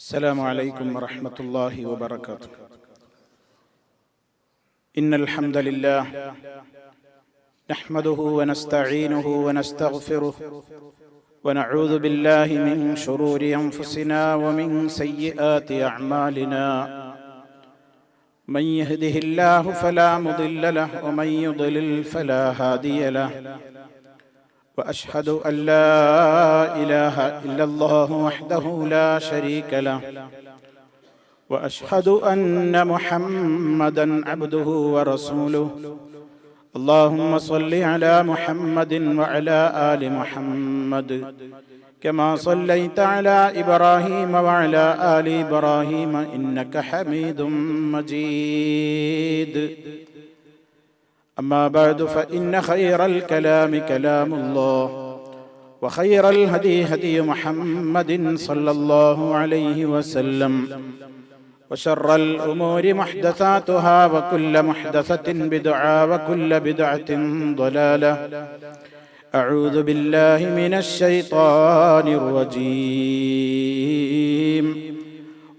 السلام عليكم ورحمة الله وبركاته. إن الحمد لله نحمده ونستعينه ونستغفره ونعوذ بالله من شرور أنفسنا ومن سيئات أعمالنا. من يهده الله فلا مضل له ومن يضلل فلا هادي له. وأشهد أن لا إله إلا الله وحده لا شريك له. وأشهد أن محمدا عبده ورسوله. اللهم صل على محمد وعلى آل محمد كما صليت على إبراهيم وعلى آل إبراهيم إنك حميد مجيد. أما بعد فإن خير الكلام كلام الله وخير الهدي هدي محمد صلى الله عليه وسلم وشر الأمور محدثاتها وكل محدثة بدعة وكل بدعة ضلالة. أعوذ بالله من الشيطان الرجيم.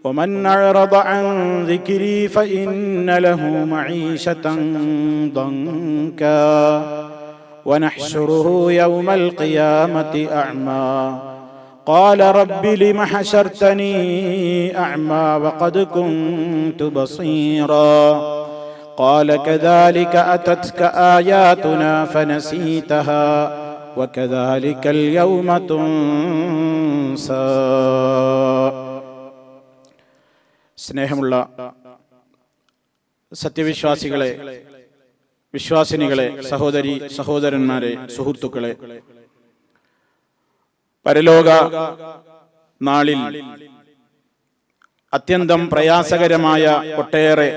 ومن أعرض عن ذكري فإن له معيشة ضنكا ونحشره يوم القيامة أعمى قال رب لم حشرتني أعمى وقد كنت بصيرا قال كذلك أتتك آياتنا فنسيتها وكذلك اليوم تنسى. സ്നേഹമുള്ള സത്യവിശ്വാസികളെ, വിശ്വാസിനികളെ, സഹോദരി സഹോദരന്മാരെ, സുഹൃത്തുക്കളെ, പരലോക നാളിൽ അത്യന്തം പ്രയാസകരമായ ഒട്ടേറെ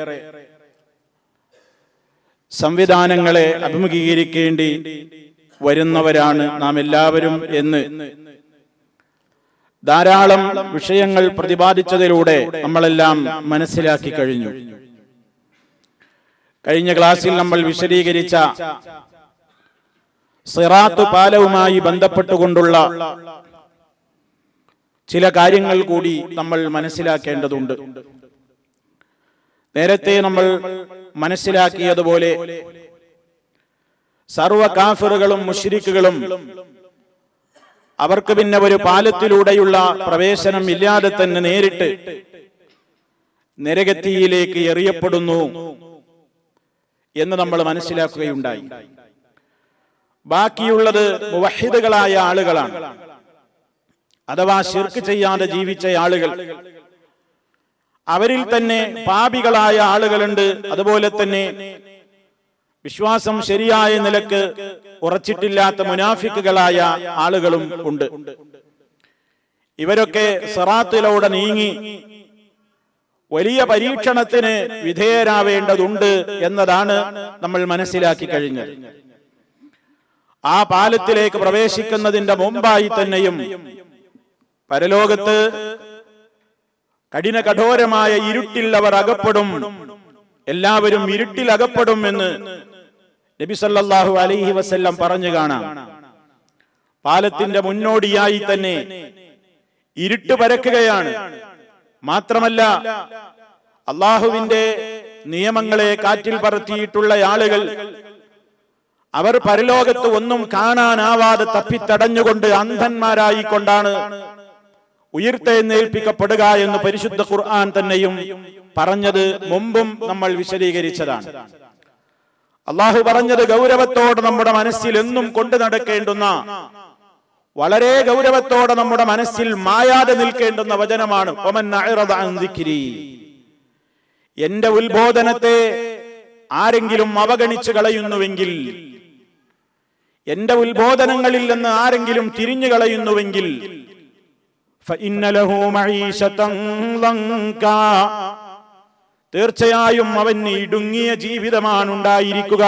സംവിധാനങ്ങളെ അഭിമുഖീകരിക്കേണ്ടി വരുന്നവരാണ് നാം എല്ലാവരും എന്ന് ധാരാളം വിഷയങ്ങൾ പ്രതിപാദിച്ചതിലൂടെ നമ്മളെല്ലാം മനസ്സിലാക്കി കഴിഞ്ഞു. കഴിഞ്ഞ ക്ലാസ്സിൽ നമ്മൾ വിശദീകരിച്ച സിറാത്ത് പാലവുമായി ബന്ധപ്പെട്ടുകൊണ്ടുള്ള ചില കാര്യങ്ങൾ കൂടി നമ്മൾ മനസ്സിലാക്കേണ്ടതുണ്ട്. നേരത്തെ നമ്മൾ മനസ്സിലാക്കിയതുപോലെ സർവ്വ കാഫിറുകളും മുശ്രിക്കുകളും അവർക്ക് പിന്നെ ഒരു പാലത്തിലൂടെയുള്ള പ്രവേശനം ഇല്ലാതെ തന്നെ നേരിട്ട് നരകത്തിയിലേക്ക് എറിയപ്പെടുന്നു എന്ന് നമ്മൾ മനസ്സിലാക്കുകയുണ്ടായി. ബാക്കിയുള്ളത് മുവഹിദുകളായ ആളുകളാണ്, അഥവാ ശിർക്ക് ചെയ്യാതെ ജീവിച്ച ആളുകൾ. അവരിൽ തന്നെ പാപികളായ ആളുകളുണ്ട്, അതുപോലെ തന്നെ വിശ്വാസം ശരിയായ നിലക്ക് ഉറച്ചിട്ടില്ലാത്ത മുനാഫിക്കുകളായ ആളുകളും ഉണ്ട്. ഇവരൊക്കെ സിറാത്തിലൂടെ നീങ്ങി വലിയ പരീക്ഷണത്തിന് വിധേയരാവേണ്ടതുണ്ട് എന്നതാണ് നമ്മൾ മനസ്സിലാക്കി കഴിഞ്ഞത്. ആ പാലത്തിലേക്ക് പ്രവേശിക്കുന്നതിന്റെ മുമ്പായി തന്നെയും പരലോകത്ത് കഠോരമായ ഇരുട്ടിൽ അവർ അകപ്പെടും, എല്ലാവരും ഇരുട്ടിൽ അകപ്പെടും എന്ന് നബി സല്ലല്ലാഹു അലൈഹി വസല്ലം പറഞ്ഞു കാണാം. പാലത്തിന്റെ മുന്നോടിയായി തന്നെ ഇരുട്ട് പരക്കുകയാണ്. മാത്രമല്ല, അള്ളാഹുവിന്റെ നിയമങ്ങളെ കാറ്റിൽ പറത്തിയിട്ടുള്ള ആളുകൾ അവർ പരലോകത്ത് ഒന്നും കാണാനാവാതെ തപ്പിത്തടഞ്ഞുകൊണ്ട് അന്ധന്മാരായിക്കൊണ്ടാണ് ഉയർത്തെഴുന്നേൽപ്പിക്കപ്പെടുക എന്ന് പരിശുദ്ധ ഖുർആൻ തന്നെയും പറഞ്ഞത് മുമ്പും നമ്മൾ വിശദീകരിച്ചതാണ്. അള്ളാഹു പറഞ്ഞത് ഗൗരവത്തോടെ നമ്മുടെ മനസ്സിൽ എന്നും കൊണ്ടു നടക്കേണ്ടുന്ന, വളരെ ഗൗരവത്തോടെ നമ്മുടെ മനസ്സിൽ മായാതെ നിൽക്കേണ്ടുന്ന വചനമാണ്. വമൻ അഅറദ അൻ ദിക്രി. എന്റെ ഉത്ബോധനത്തെ ആരെങ്കിലും അവഗണിച്ചു കളയുന്നുവെങ്കിൽ, എന്റെ ഉത്ബോധനങ്ങളിൽ നിന്ന് ആരെങ്കിലും തിരിഞ്ഞു കളയുന്നുവെങ്കിൽ ഫഇന്ന ലഹു മഈശതൻ ലങ്കാ. തീർച്ചയായും അവന് ഇടുങ്ങിയ ജീവിതമാണ് ഉണ്ടായിരിക്കുക.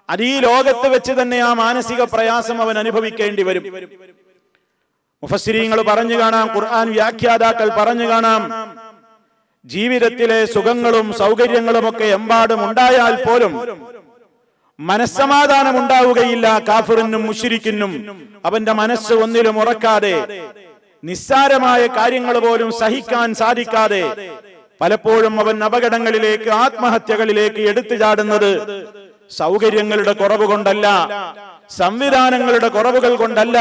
അത് ഈ ലോകത്ത് വെച്ച് തന്നെ ആ മാനസിക പ്രയാസം അവൻ അനുഭവിക്കേണ്ടി വരും. മുഫസ്സിരീങ്ങൾ പറഞ്ഞു കാണാം, ഖുർആൻ വ്യാഖ്യാതാക്കൾ പറഞ്ഞു കാണാം, ജീവിതത്തിലെ സുഖങ്ങളും സൗകര്യങ്ങളും ഒക്കെ എമ്പാടും ഉണ്ടായാൽ പോലും മനസ്സമാധാനം ഉണ്ടാവുകയില്ല കാഫിറിനും മുശ്രിക്കിനും. അവന്റെ മനസ്സ് ഒന്നിലും ഉറക്കാതെ നിസ്സാരമായ കാര്യങ്ങൾ പോലും സഹിക്കാൻ സാധിക്കാതെ പലപ്പോഴും അവൻ അപകടങ്ങളിലേക്ക്, ആത്മഹത്യകളിലേക്ക് എടുത്തു ചാടുന്നത് സൗകര്യങ്ങളുടെ കുറവ് കൊണ്ടല്ല, സംവിധാനങ്ങളുടെ കുറവുകൾ കൊണ്ടല്ല.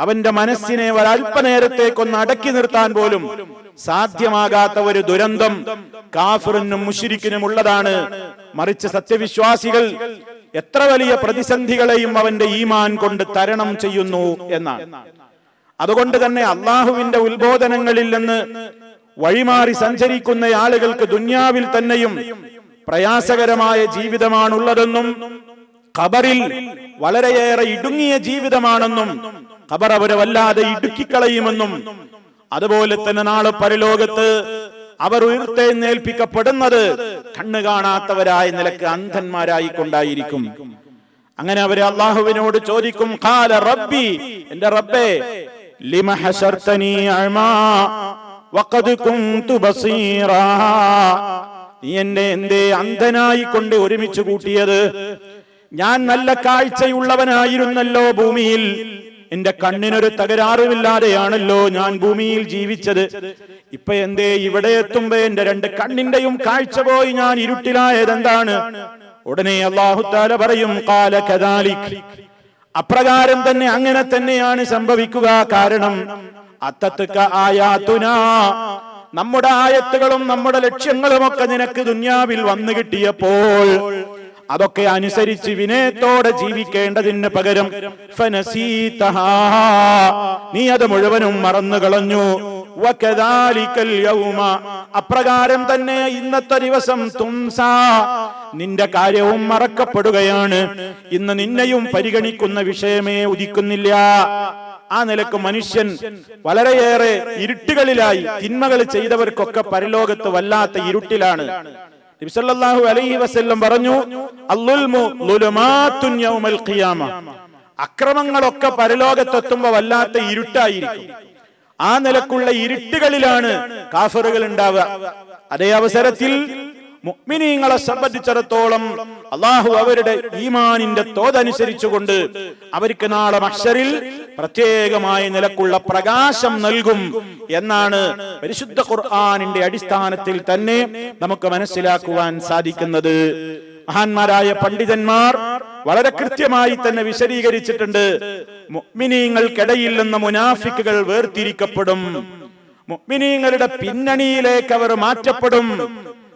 അവന്റെ മനസ്സിനെ ഒരല്പനേരത്തേക്കൊന്ന് അടക്കി നിർത്താൻ പോലും സാധ്യമാകാത്ത ഒരു ദുരന്തം കാഫിറിനും മുശ്രിക്കിനും ഉള്ളതാണ്. മറിച്ച് സത്യവിശ്വാസികൾ എത്ര വലിയ പ്രതിസന്ധികളെയും അവന്റെ ഈമാൻ കൊണ്ട് തരണം ചെയ്യുന്നു എന്നാണ്. അതുകൊണ്ട് തന്നെ അള്ളാഹുവിന്റെ ഉത്ബോധനങ്ങളിൽ നിന്ന് വഴിമാറി സഞ്ചരിക്കുന്ന ആളുകൾക്ക് ദുന്യാവിൽ തന്നെയും പ്രയാസകരമായ ജീവിതമാണുള്ളതെന്നും ഖബറിൽ വളരെയേറെ ഇടുങ്ങിയ ജീവിതമാണെന്നും ഖബർ അവരെ വല്ലാതെ ഇടുക്കിക്കളയുമെന്നും അതുപോലെ തന്നെ നാളെ പരലോകത്ത് അവർ ഉയർത്തെഴുന്നേൽപ്പിക്കപ്പെടുന്നത് കണ്ണു കാണാത്തവരായ നിലക്ക് അന്ധന്മാരായി കൊണ്ടായിരിക്കും. അങ്ങനെ അവരെ അള്ളാഹുവിനോട് ചോദിക്കും, ഖാല റബ്ബി, എന്റെ റബ്ബേ, ലിമ ഹശർതനി അഅമാ വഖദ് കുന്തു ബസീറാ, നീ എന്നെ എന്തേ അന്ധനായി കൊണ്ട് ഒരുമിച്ച് കൂട്ടിയത്? ഞാൻ നല്ല കാഴ്ചയുള്ളവനായിരുന്നല്ലോ ഭൂമിയിൽ, എന്റെ കണ്ണിനൊരു തകരാറുമില്ലാതെയാണല്ലോ ഞാൻ ഭൂമിയിൽ ജീവിച്ചത്. ഇപ്പൊ എന്തേ ഇവിടെ എത്തുമ്പോ എന്റെ രണ്ട് കണ്ണിന്റെയും കാഴ്ച പോയി ഞാൻ ഇരുട്ടിലായതെന്താണ്? ഉടനെ അല്ലാഹു തആല പറയും, ഖാല കദാലിക്, അപ്രകാരം തന്നെ, അങ്ങനെ തന്നെയാണ് സംഭവിക്കുക. കാരണം അത്തത്ക ആയാതുനാ, നമ്മുടെ ആയത്തുകളും നമ്മുടെ ലക്ഷ്യങ്ങളും ഒക്കെ നിനക്ക് ദുന്യാവിൽ വന്നു കിട്ടിയപ്പോൾ അതൊക്കെ അനുസരിച്ച് വിനയത്തോടെ ജീവിക്കേണ്ടതിന് പകരം ഫനസീതഹാ, നീ അത് മുഴുവനും മറന്നു കളഞ്ഞു. വകദാലികൽ യൗമ, അപ്രകാരം തന്നെ ഇന്നത്തെ ദിവസം തുംസാ, നിന്റെ കാര്യവും മറക്കപ്പെടുകയാണ്. ഇന്ന് നിന്നെയും പരിഗണിക്കുന്ന വിഷയമേ ഉദിക്കുന്നില്ല. ആ നിലക്ക് മനുഷ്യൻ വളരെയേറെ ഇരുട്ടുകളിലായി. തിന്മകൾ ചെയ്തവർക്കൊക്കെ പരലോകത്ത് വല്ലാത്ത ഇരുട്ടിലാണ്. നബി സല്ലല്ലാഹു അലൈഹി വസല്ലം പറഞ്ഞു, അൽളുൽമു ളുലുമാത്തുൻ യൗമൽ ഖിയാമ, അക്രമങ്ങളൊക്കെ പരലോകത്തെത്തുമ്പോ വല്ലാത്ത ഇരുട്ടായിരിക്കും. ആ നിലക്കുള്ള ഇരുട്ടുകളിലാണ് കാഫിറുകൾ ഉണ്ടാവുക. അതേ അവസരത്തിൽ മുഅ്മിനീങ്ങളെ സംബന്ധിച്ചിടത്തോളം അല്ലാഹു അവരുടെ ഈമാനിന്റെ തോതനുസരിച്ചുകൊണ്ട് അവർക്ക് നാളെ മഹ്ശറിൽ പ്രത്യേകമായ നിലക്കുള്ള പ്രകാശം നൽകും എന്നാണ് പരിശുദ്ധ ഖുർആനിന്റെ അടിസ്ഥാനത്തിൽ തന്നെ നമുക്ക് മനസ്സിലാക്കുവാൻ സാധിക്കുന്നത്. മഹാന്മാരായ പണ്ഡിതന്മാർ വളരെ കൃത്യമായി തന്നെ വിശദീകരിച്ചിട്ടുണ്ട്. മുഅ്മിനീങ്ങൾക്കിടയിൽ നിന്ന് മുനാഫിക്കുകൾ വേർതിരിക്കപ്പെടും, മുഅ്മിനീങ്ങളുടെ പിന്നണിയിലേക്ക് അവർ മാറ്റപ്പെടും,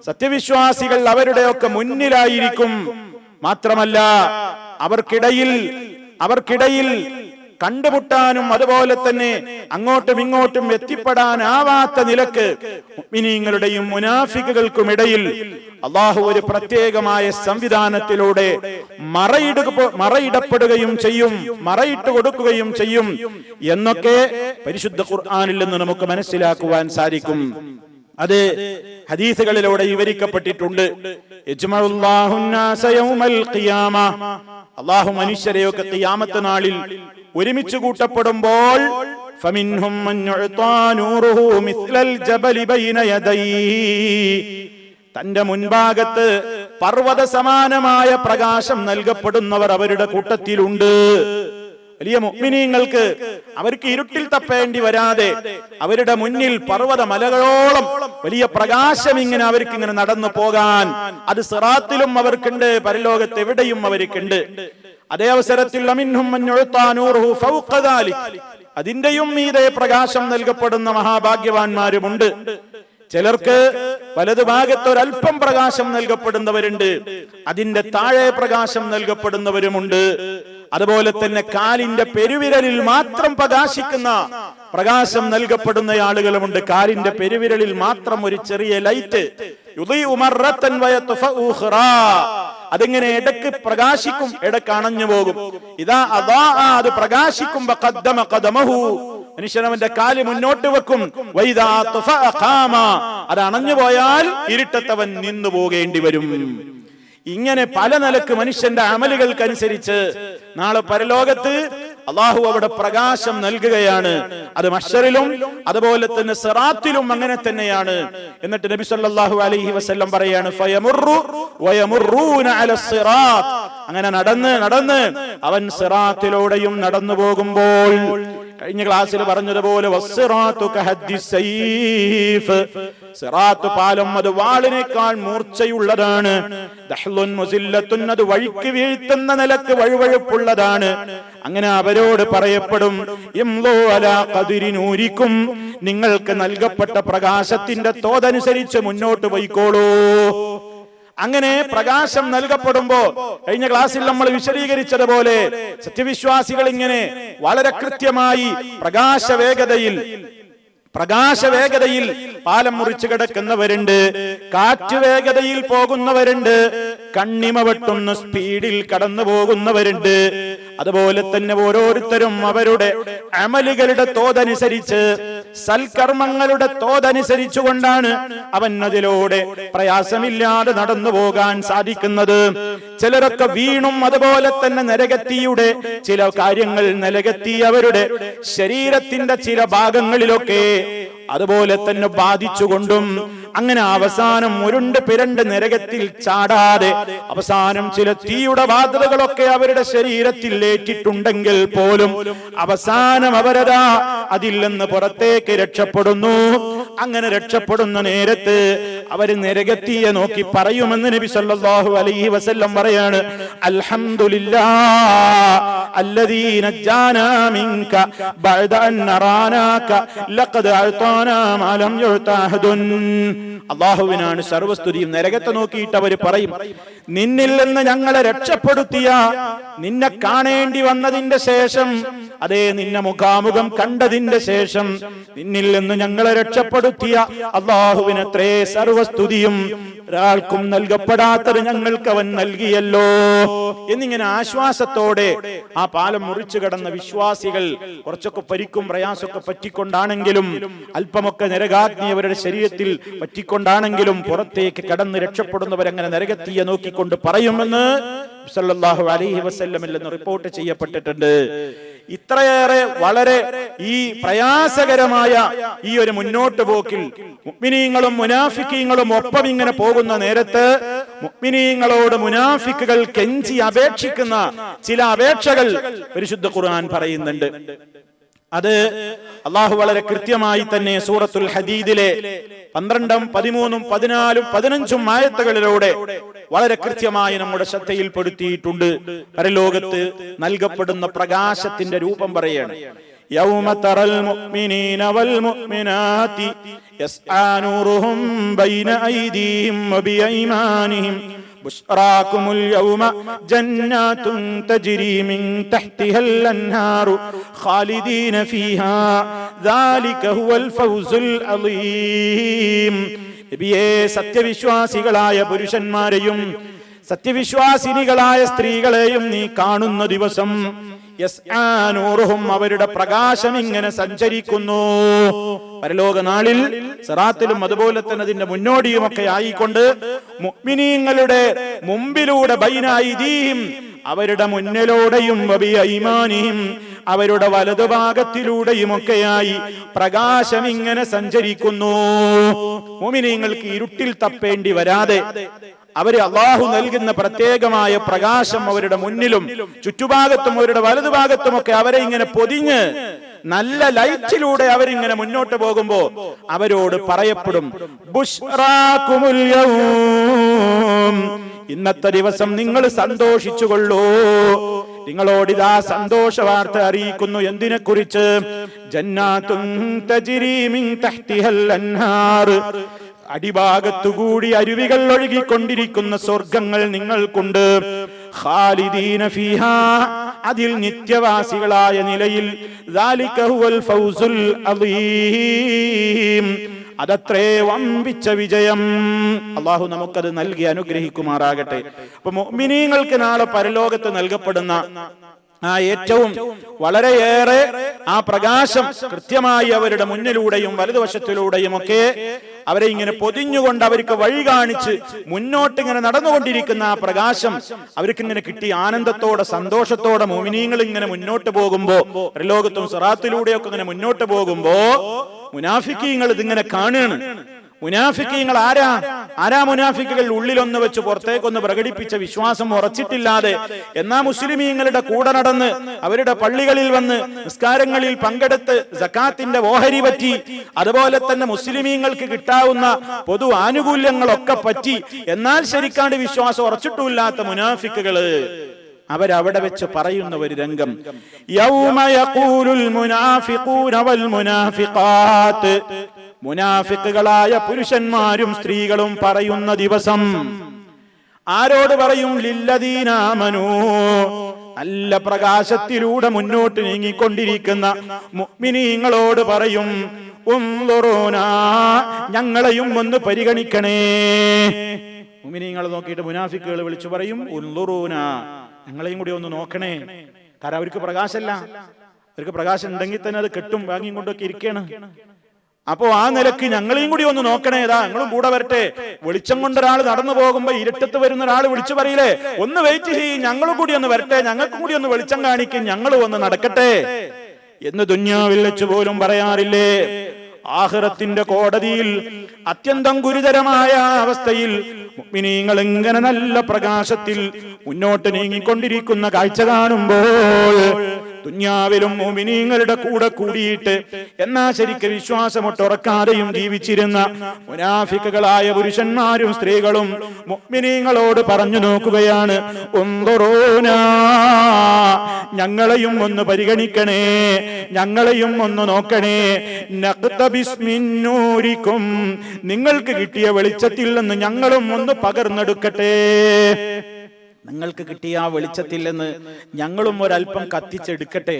സത്യവിശ്വാസികൾ അവരുടെയൊക്കെ മുന്നിലായിരിക്കും. മാത്രമല്ല അവർക്കിടയിൽ കണ്ടുമുട്ടാനും അതുപോലെ തന്നെ അങ്ങോട്ടും ഇങ്ങോട്ടും എത്തിപ്പെടാനാവാത്ത നിലക്ക് മുഅ്മിനീങ്ങളുടെയും മുനാഫിക്കുകൾക്കുമിടയിൽ അല്ലാഹു ഒരു പ്രത്യേകമായ സംവിധാനത്തിലൂടെ മറയിടപ്പെടുകയും ചെയ്യും, മറയിട്ട് കൊടുക്കുകയും ചെയ്യും എന്നൊക്കെ പരിശുദ്ധ ഖുർആനിൽ നിന്ന് നമുക്ക് മനസ്സിലാക്കുവാൻ സാധിക്കും. അത് ഹദീസുകളിലൂടെ വിവരിക്കപ്പെട്ടിട്ടുണ്ട്. അല്ലാഹു മനുഷ്യരെയൊക്കെ ഖിയാമത്ത് നാളിൽ ഒരുമിച്ച് കൂട്ടപ്പെടുമ്പോൾ ഫമിൻഹും മൻ യുഅ്താ നൂറുഹു മിസ്ലൽ ജബലി ബൈന യദൈഹി, തന്റെ മുൻഭാഗത്ത് പർവ്വത സമാനമായ പ്രകാശം നൽകപ്പെടുന്നവർ അവരുടെ കൂട്ടത്തിലുണ്ട്. വലിയ മുഅ്മിനീങ്ങൾക്ക് അവർക്ക് ഇരുട്ടിൽ തപ്പേണ്ടി വരാതെ അവരുടെ മുന്നിൽ പർവ്വത മലകളോളം വലിയ പ്രകാശം ഇങ്ങനെ അവർക്ക് ഇങ്ങനെ നടന്നു പോകാൻ, അത് സിറാത്തിലും അവർക്കുണ്ട്, പരലോകത്ത് എവിടെയും അവർക്കുണ്ട്. അതേ അവസരത്തിൽ അമിൻഹും മൻ യുഅ്താ നൂറുഹു ഫൗഖ ദാലിക്, അതിന്റെയും മീതെ പ്രകാശം നൽകപ്പെടുന്ന മഹാഭാഗ്യവാന്മാരുമുണ്ട്. ചിലർക്ക് വലതുഭാഗത്ത് ഒരല്പം പ്രകാശം നൽകപ്പെടുന്നവരുണ്ട്, അതിന്റെ താഴെ പ്രകാശം നൽകപ്പെടുന്നവരുമുണ്ട്. അതുപോലെ തന്നെ കാലിന്റെ പെരുവിരലിൽ മാത്രം പ്രകാശിക്കുന്ന പ്രകാശം നൽകപ്പെടുന്ന ആളുകളുമുണ്ട്. കാലിന്റെ പെരുവിരലിൽ മാത്രം ഒരു ചെറിയ ലൈറ്റ്, അതിങ്ങനെ ഇടക്ക് പ്രകാശിക്കും, ഇടക്ക് അണഞ്ഞു പോകും. അത് പ്രകാശിക്കുമ്പോ മനുഷ്യൻ അവന്റെ കാല് മുന്നോട്ട് വെക്കും, അത് അണഞ്ഞു പോയാൽ ഇരുട്ടത്തവൻ നിന്നു പോകേണ്ടി വരും. ഇങ്ങനെ പല നിലക്ക് മനുഷ്യന്റെ അമലുകൾക്കനുസരിച്ച് നാളെ പരലോകത്ത് അല്ലാഹു അവിടെ പ്രകാശം നൽകുകയാണ്. അത് മഹ്ശറിലും അതുപോലെ തന്നെ സിറാത്തിലും അങ്ങനെ തന്നെയാണ്. എന്നിട്ട് നബി സല്ലല്ലാഹു അലൈഹി വസല്ലം പറയാണ്, ഫയമുറു വയമുറൂന അലസ് സിറാത്ത്, അങ്ങനെ നടന്ന് അവൻ സിറാത്തിലൂടെയും നടന്നു പോകുമ്പോൾ കഴിഞ്ഞ ക്ലാസ്സിൽ പറഞ്ഞതുപോലെ വസ്സിറാത്തു കഹദ്ദിസ്സൈഫ്, സിറാത്ത് പാലം അത് വാളിനേക്കാൾ മൂർച്ചയുള്ളതാണ്. ദഹ്ലുൻ മുസില്ലത്തുൻ, അത് വഴിക്ക് വീഴ്ത്തുന്ന നിലക്ക് വഴുവഴുപ്പുള്ളതാണ്. അങ്ങനെ അവരോട് പറയപ്പെടും ഇംളു അലാ ഖദ്രി നൂരിക്കും, നിങ്ങൾക്ക് നൽകപ്പെട്ട പ്രകാശത്തിന്റെ തോതനുസരിച്ച് മുന്നോട്ട് പോയിക്കോളൂ. അങ്ങനെ പ്രകാശം നൽകപ്പെടുമ്പോ കഴിഞ്ഞ ക്ലാസ്സിൽ നമ്മൾ വിശദീകരിച്ചതുപോലെ സത്യവിശ്വാസികൾ ഇങ്ങനെ വളരെ കൃത്യമായി പ്രകാശവേഗതയിൽ പാലം മുറിച്ചു കിടക്കുന്നവരുണ്ട്, കാറ്റ് വേഗതയിൽ പോകുന്നവരുണ്ട്, കണ്ണിമ വെട്ടുന്ന സ്പീഡിൽ കടന്നു പോകുന്നവരുണ്ട്. അതുപോലെ തന്നെ ഓരോരുത്തരും അവരുടെ അമലുകളുടെ തോതനുസരിച്ച്, സൽക്കർമ്മങ്ങളുടെ തോതനുസരിച്ചുകൊണ്ടാണ് അവൻ അതിലൂടെ പ്രയാസമില്ലാതെ നടന്നു പോകാൻ സാധിക്കുന്നത്. ചിലരൊക്കെ വീണും അതുപോലെ തന്നെ നരകത്തിയുടെ ചില കാര്യങ്ങൾ നിലകത്തി അവരുടെ ശരീരത്തിന്റെ ചില ഭാഗങ്ങളിലൊക്കെ അതുപോലെ തന്നെ ബാധിച്ചുകൊണ്ടും അങ്ങനെ അവസാനം ഉരുണ്ട് പിരണ്ട് നരകത്തിൽ ചാടാതെ അവസാനം ചില തീയുടെ ബാധകളൊക്കെ അവരുടെ ശരീരത്തിൽ ഏറ്റിട്ടുണ്ടെങ്കിൽ പോലും അവസാനം അവരതാ അതിൽ നിന്ന് പുറത്തേക്ക് രക്ഷപ്പെടുന്നു. അങ്ങനെ രക്ഷപ്പെടുന്ന നേരത്ത് അവര് നരകത്തിയെ നോക്കി പറയുമെന്ന് നബി സല്ലല്ലാഹു അലൈഹി വസല്ലം പറയാണ്, അൽഹംദുലില്ലാഹ് അല്ലദീ നജ്ജാനാ മിൻക ബഅദ അൻ നറാനാക ലഖദ് അഅതാനാ മാ ലം യുതഅഹദുൻ. അല്ലാഹുവിനാണ് സർവസ്തുതിയും. നരകത്തെ നോക്കിയിട്ട് അവർ പറയും, നിന്നിൽ നിന്ന് ഞങ്ങളെ രക്ഷപ്പെടുത്തിയ, നിന്നെ കാണേണ്ടി വന്നതിന്റെ ശേഷം, അതേ നിന്നെ മുഖാമുഖം കണ്ടതിന്റെ ശേഷം നിന്നിൽ നിന്ന് ഞങ്ങളെ രക്ഷപ്പെടുത്തിയ അല്ലാഹുവിനത്രേ സർവസ്തുതിയും. ഒരാൾക്കും നൽകപ്പെടാത്തത് ഞങ്ങൾക്ക് അവൻ നൽകിയല്ലോ എന്നിങ്ങനെ ആശ്വാസത്തോടെ ആ പാലം മുറിച്ചു കടന്ന വിശ്വാസികൾ കുറച്ചൊക്കെ പരിക്കും പ്രയാസമൊക്കെ പറ്റിക്കൊണ്ടാണെങ്കിലും, അല്പമൊക്കെ നരകാഗ്നി അവരുടെ ശരീരത്തിൽ പറ്റിക്കൊണ്ടാണെങ്കിലും പുറത്തേക്ക് കടന്ന് രക്ഷപ്പെടുന്നവരങ്ങനെ നരകത്തിയെ നോക്കിക്കൊണ്ട് പറയുമെന്ന് സല്ലല്ലാഹു അലൈഹി വസല്ലമിൽ നിന്ന് റിപ്പോർട്ട് ചെയ്യപ്പെട്ടിട്ടുണ്ട്. ഇത്രയേറെ വളരെ ഈ പ്രയാസകരമായ ഈ ഒരു മുന്നോട്ട് പോക്കിൽ മുഅ്മിനീങ്ങളും മുനാഫിക്കീങ്ങളും ഒപ്പം ഇങ്ങനെ പോകുന്ന നേരത്ത് മുഅ്മിനീങ്ങളോട് മുനാഫിക്കുകൾ കെഞ്ചി അപേക്ഷിക്കുന്ന ചില അപേക്ഷകൾ പരിശുദ്ധ ഖുർആൻ പറയുന്നുണ്ട്. അത് അള്ളാഹു വളരെ കൃത്യമായി തന്നെ സൂറത്തുൽ ഹദീദിലെ 12, 13, 14, 15 ആയത്തുകളിലൂടെ വളരെ കൃത്യമായി നമ്മുടെ ശ്രദ്ധയിൽപ്പെടുത്തിയിട്ടുണ്ട്. പരലോകത്ത് നൽകപ്പെടുന്ന പ്രകാശത്തിന്റെ രൂപം പറയാണ്. യൗമ തറൽ മുഅ്മിനീന വൽ മുഅ്മിനാതി യസ്ആ നൂറുഹും ബൈന ഐദീഹിം വബിഐമാനിഹിം ബുശ്റാകുമുൽ യൗമ ജന്നാതുൻ തജ്രി മിൻ തഹ്തിഹൽ അൻഹാറു ഖാലിദീന ഫീഹാ ദാലിക ഹുവൽ ഫൗസുൽ അളീം. നബിയേ, സത്യവിശ്വാസികളായ പുരുഷന്മാരെയും സത്യവിശ്വാസിനികളായ സ്ത്രീകളെയും നീ കാണുന്ന ദിവസം യസ്ആ നൂറുഹും, അവരുടെ പ്രകാശം ഇങ്ങനെ സഞ്ചരിക്കുന്നു. പരലോക നാളിൽ സിറാത്തിലും അതുപോലെ തന്നെ അതിന്റെ മുന്നോടിയുമൊക്കെ ആയിക്കൊണ്ട് മുഅ്മിനീങ്ങളുടെ മുമ്പിലൂടെ ബൈന ഐദീഹിം, അവരുടെ മുന്നിലൂടെയും വബിഐമാനിഹിം, അവരുടെ വലതുഭാഗത്തിലൂടെയുമൊക്കെയായി പ്രകാശം ഇങ്ങനെ സഞ്ചരിക്കുന്നു. മുഅ്മിനീങ്ങൾക്ക് ഇരുട്ടിൽ തപ്പേണ്ടി വരാതെ അവര് അള്ളാഹു നൽകുന്ന പ്രത്യേകമായ പ്രകാശം അവരുടെ മുന്നിലും ചുറ്റുഭാഗത്തും അവരുടെ വലതുഭാഗത്തുമൊക്കെ അവരെ ഇങ്ങനെ പൊതിഞ്ഞ് നല്ല ലൈറ്റിലൂടെ അവരിങ്ങനെ മുന്നോട്ട് പോകുമ്പോ അവരോട് പറയപ്പെടും, ബുശ്റാകുമുൽ യൗം, ഇന്നത്തെ ദിവസം നിങ്ങൾ സന്തോഷിച്ചുകൊള്ളൂ. നിങ്ങളോടിതാ സന്തോഷ വാർത്ത അറിയിക്കുന്നു. എന്തിനെ കുറിച്ച്? ജന്നാതുൻ തജ്രി മിൻ തഹ്തിഹൽ അൻഹാർ, അടിഭാഗത്തുകൂടി അരുവികൾ ഒഴുകിക്കൊണ്ടിരിക്കുന്ന സ്വർഗങ്ങൾ നിങ്ങൾക്കുണ്ട്. ഖാലിദീന ഫീഹാ, അതിൽ നിത്യവാസികളായ നിലയിൽ. ദാലിക ഹുവൽ ഫൗസുൽ അളീം, അതത്രേ വമ്പിച്ച വിജയം. അള്ളാഹു നമുക്കത് നൽകി അനുഗ്രഹിക്കുമാറാകട്ടെ. അപ്പൊ മുഅ്മിനീങ്ങൾക്ക് നാളെ പരലോകത്ത് നൽകപ്പെടുന്ന ആ ഏറ്റവും വളരെയേറെ ആ പ്രകാശം കൃത്യമായി അവരുടെ മുന്നിലൂടെയും വലതുവശത്തിലൂടെയും ഒക്കെ അവരെ ഇങ്ങനെ പൊതിഞ്ഞുകൊണ്ട് അവർക്ക് വഴി കാണിച്ച് മുന്നോട്ട് ഇങ്ങനെ നടന്നുകൊണ്ടിരിക്കുന്ന ആ പ്രകാശം അവർക്ക് ഇങ്ങനെ കിട്ടി ആനന്ദത്തോടെ സന്തോഷത്തോടെ മുഅ്മിനീങ്ങൾ ഇങ്ങനെ മുന്നോട്ട് പോകുമ്പോ, പരലോകത്തും സിറാത്തിലൂടെയൊക്കെ ഇങ്ങനെ മുന്നോട്ട് പോകുമ്പോ മുനാഫിക്കീങ്ങൾ ഇതിങ്ങനെ കാണുകയാണ്. മുനാഫിക്കീങ്ങൾ ആരാ മുനാഫിക്കുകൾ? ഉള്ളിലൊന്ന് വെച്ച് പുറത്തേക്കൊന്ന് പ്രകടിപ്പിച്ച വിശ്വാസം ഉറച്ചിട്ടില്ലാതെ എന്നാ മുസ്ലിമീങ്ങളുടെ കൂടെ നടന്ന് അവരുടെ പള്ളികളിൽ വന്ന് നിസ്കാരങ്ങളിൽ പങ്കെടുത്ത് സക്കാത്തിന്റെ ഓഹരി പറ്റി, അതുപോലെ തന്നെ മുസ്ലിമീങ്ങൾക്ക് കിട്ടാവുന്ന പൊതു ആനുകൂല്യങ്ങളൊക്കെ പറ്റി, എന്നാൽ ശരിക്കാണ്ട് വിശ്വാസം ഉറച്ചിട്ടില്ലാത്ത മുനാഫിക്കുകള് അവരവിടെ വെച്ച് പറയുന്ന ഒരു രംഗം, യൗമ യഖൂലുൽ മുനാഫിഖൂന വൽ മുനാഫിഖാത്ത്, മുനാഫിക്കുകളായ പുരുഷന്മാരും സ്ത്രീകളും പറയുന്ന ദിവസം. ആരോട് പറയും? ലില്ലദീന ആമനൂ, നല്ല പ്രകാശത്തിലൂടെ മുന്നോട്ട് നീങ്ങിക്കൊണ്ടിരിക്കുന്ന മുഅ്മിനീങ്ങളോട് പറയും, ഉൻളുറൂനാ, ഞങ്ങളെയും ഒന്ന് പരിഗണിക്കണേ. മുഅ്മിനീങ്ങളെ നോക്കിയിട്ട് മുനാഫിക്കുകൾ വിളിച്ചു പറയും, ഉൻളുറൂനാ, ഞങ്ങളെയും കൂടി ഒന്ന് നോക്കണേ. കാരണം അവർക്ക് പ്രകാശമല്ല, അവർക്ക് പ്രകാശം ഉണ്ടെങ്കിൽ തന്നെ അത് കെട്ടും വാങ്ങിയും കൊണ്ടൊക്കെ ഇരിക്കുകയാണ്. അപ്പോ ആ നിലക്ക് ഞങ്ങളെയും കൂടി ഒന്ന് നോക്കണേ, ഏതാ ഞങ്ങളും കൂടെ വരട്ടെ. വെളിച്ചം കൊണ്ടൊരാൾ നടന്നു പോകുമ്പോ ഇരുട്ടത്ത് വരുന്ന ഒരാൾ വിളിച്ചു പറയില്ലേ, ഒന്ന് വെയിറ്റ് ചെയ്യും, ഞങ്ങളും കൂടി ഒന്ന് വരട്ടെ, ഞങ്ങൾക്കും കൂടി ഒന്ന് വെളിച്ചം കാണിക്കും, ഞങ്ങളും ഒന്ന് നടക്കട്ടെ എന്ന് ദുനിയാവിൽ വെച്ച് പോലും പറയാറില്ലേ? ആഖിറത്തിന്റെ കോടതിയിൽ അത്യന്തം ഗുരുതരമായ അവസ്ഥയിൽ മുഅ്മിനീങ്ങൾ ഇങ്ങനെ നല്ല പ്രകാശത്തിൽ മുന്നോട്ട് നീങ്ങിക്കൊണ്ടിരിക്കുന്ന കാഴ്ച കാണുമ്പോൾ ദുനിയാവിലും മുഅ്മിനീങ്ങളുടെ കൂടെ കൂടിയിട്ട് എന്നാ ശരിക്ക് വിശ്വാസമൊട്ടുറക്കാതെയും ജീവിച്ചിരുന്ന മുനാഫിക്കുകളായ പുരുഷന്മാരും സ്ത്രീകളും മുഅ്മിനീങ്ങളോട് പറഞ്ഞു നോക്കുകയാണ്, ഉൻദുറൂനാ, ഞങ്ങളെയും ഒന്ന് പരിഗണിക്കണേ, ഞങ്ങളെയും ഒന്ന് നോക്കണേ. നഖ്തബിസ് മിൻ നൂരിക്കും, നിങ്ങൾക്ക് കിട്ടിയ വെളിച്ചത്തിൽ നിന്ന് ഞങ്ങളും ഒന്ന് പകർന്നെടുക്കട്ടെ. നിങ്ങൾക്ക് കിട്ടിയ ആ വെളിച്ചത്തിൽ നിന്ന് ഞങ്ങളും ഒരല്പം കത്തിച്ചെടുക്കട്ടെ,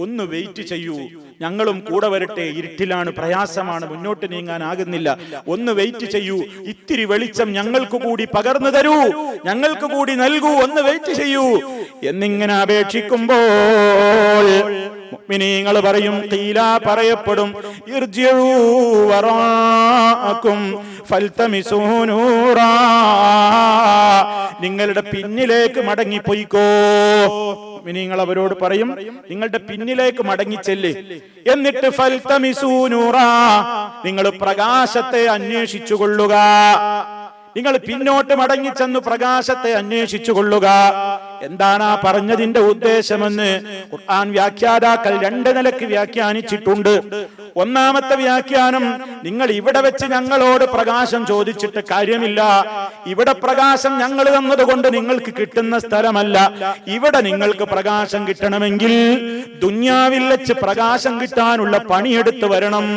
ഒന്ന് വെയിറ്റ് ചെയ്യൂ, ഞങ്ങളും കൂടെ വരട്ടെ. ഇരുട്ടിലാണ്, പ്രയാസമാണ്, മുന്നോട്ട് നീങ്ങാനാകുന്നില്ല, ഒന്ന് വെയിറ്റ് ചെയ്യൂ, ഇത്തിരി വെളിച്ചം ഞങ്ങൾക്ക് കൂടി പകർന്നു തരൂ, ഞങ്ങൾക്ക് കൂടി നൽകൂ, ഒന്ന് വെയിറ്റ് ചെയ്യൂ എന്നിങ്ങനെ അപേക്ഷിക്കുമ്പോൾ മുഅ്മിനീങ്ങൾ പറയും, ഖീല, പറയപ്പെടും, ഇർജിഉ വറാഅകും ഫൽതമിസൂ നൂറാ, നിങ്ങളുടെ പിന്നിലേക്ക് മടങ്ങിപ്പോയിക്കോ. മുഅ്മിനീങ്ങൾ അവരോട് പറയും, നിങ്ങളുടെ പിന്നിലേക്ക് മടങ്ങിച്ചെല്ല്, എന്നിട്ട് ഫൽതമിസൂ നൂറാ, നിങ്ങൾ പ്രകാശത്തെ അന്വേഷിച്ചു കൊള്ളുക. നിങ്ങൾ പിന്നോട്ട് മടങ്ങിച്ചെന്ന് പ്രകാശത്തെ അന്വേഷിച്ചു കൊള്ളുക. എന്താണ് ആ പറഞ്ഞതിന്റെ ഉദ്ദേശമെന്ന് ഖുർആൻ വ്യാഖ്യാതാക്കൾ രണ്ട് നിലക്ക് വ്യാഖ്യാനിച്ചിട്ടുണ്ട്. ഒന്നാമത്തെ വ്യാഖ്യാനം, നിങ്ങൾ ഇവിടെ വെച്ച് ഞങ്ങളോട് പ്രകാശം ചോദിച്ചിട്ട് കാര്യമില്ല, ഇവിടെ പ്രകാശം ഞങ്ങൾ തന്നതുകൊണ്ട് നിങ്ങൾക്ക് കിട്ടുന്ന സ്ഥലമല്ല. ഇവിടെ നിങ്ങൾക്ക് പ്രകാശം കിട്ടണമെങ്കിൽ ദുനിയാവിൽ വെച്ച് പ്രകാശം കിട്ടാനുള്ള പണിയെടുത്ത് വരണം.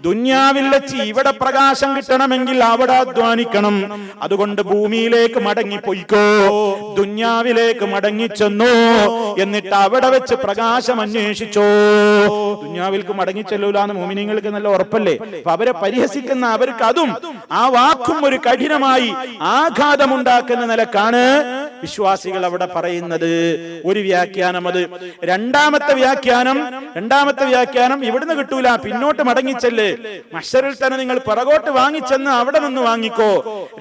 ദുനിയാവിൽ വെച്ച് ഇവിടെ പ്രകാശം കിട്ടണമെങ്കിൽ അവിടെ അധ്വാനിക്കണം. അതുകൊണ്ട് ഭൂമിയിലേക്ക് മടങ്ങിപ്പോയിക്കോ, ദുനിയാവിലേക്ക് മടങ്ങിച്ചെന്നോ, എന്നിട്ട് അവിടെ വെച്ച് പ്രകാശം അന്വേഷിച്ചോ. ദുനിയാവിലേക്ക് മടങ്ങിച്ചെല്ലൂലാന്ന് മുഅ്മിനീങ്ങൾക്ക് നല്ല ഉറപ്പല്ലേ? അപ്പൊ അവരെ പരിഹസിക്കുന്ന അവർക്ക് അതും ആ വാക്കും ഒരു കഠിനമായി ആഘാതമുണ്ടാക്കുന്ന നിലക്കാണ് വിശ്വാസികൾ അവിടെ പറയുന്നത്. ഒരു വ്യാഖ്യാനം അത്. രണ്ടാമത്തെ വ്യാഖ്യാനം ഇവിടുന്ന് കിട്ടൂല, പിന്നോട്ട് മടങ്ങിച്ചെല്ല്, മഹ്ശറിൽ തന്നെ നിങ്ങൾ പിറകോട്ട് വാങ്ങിച്ചെന്ന് അവിടെ നിന്ന് വാങ്ങിക്കോ.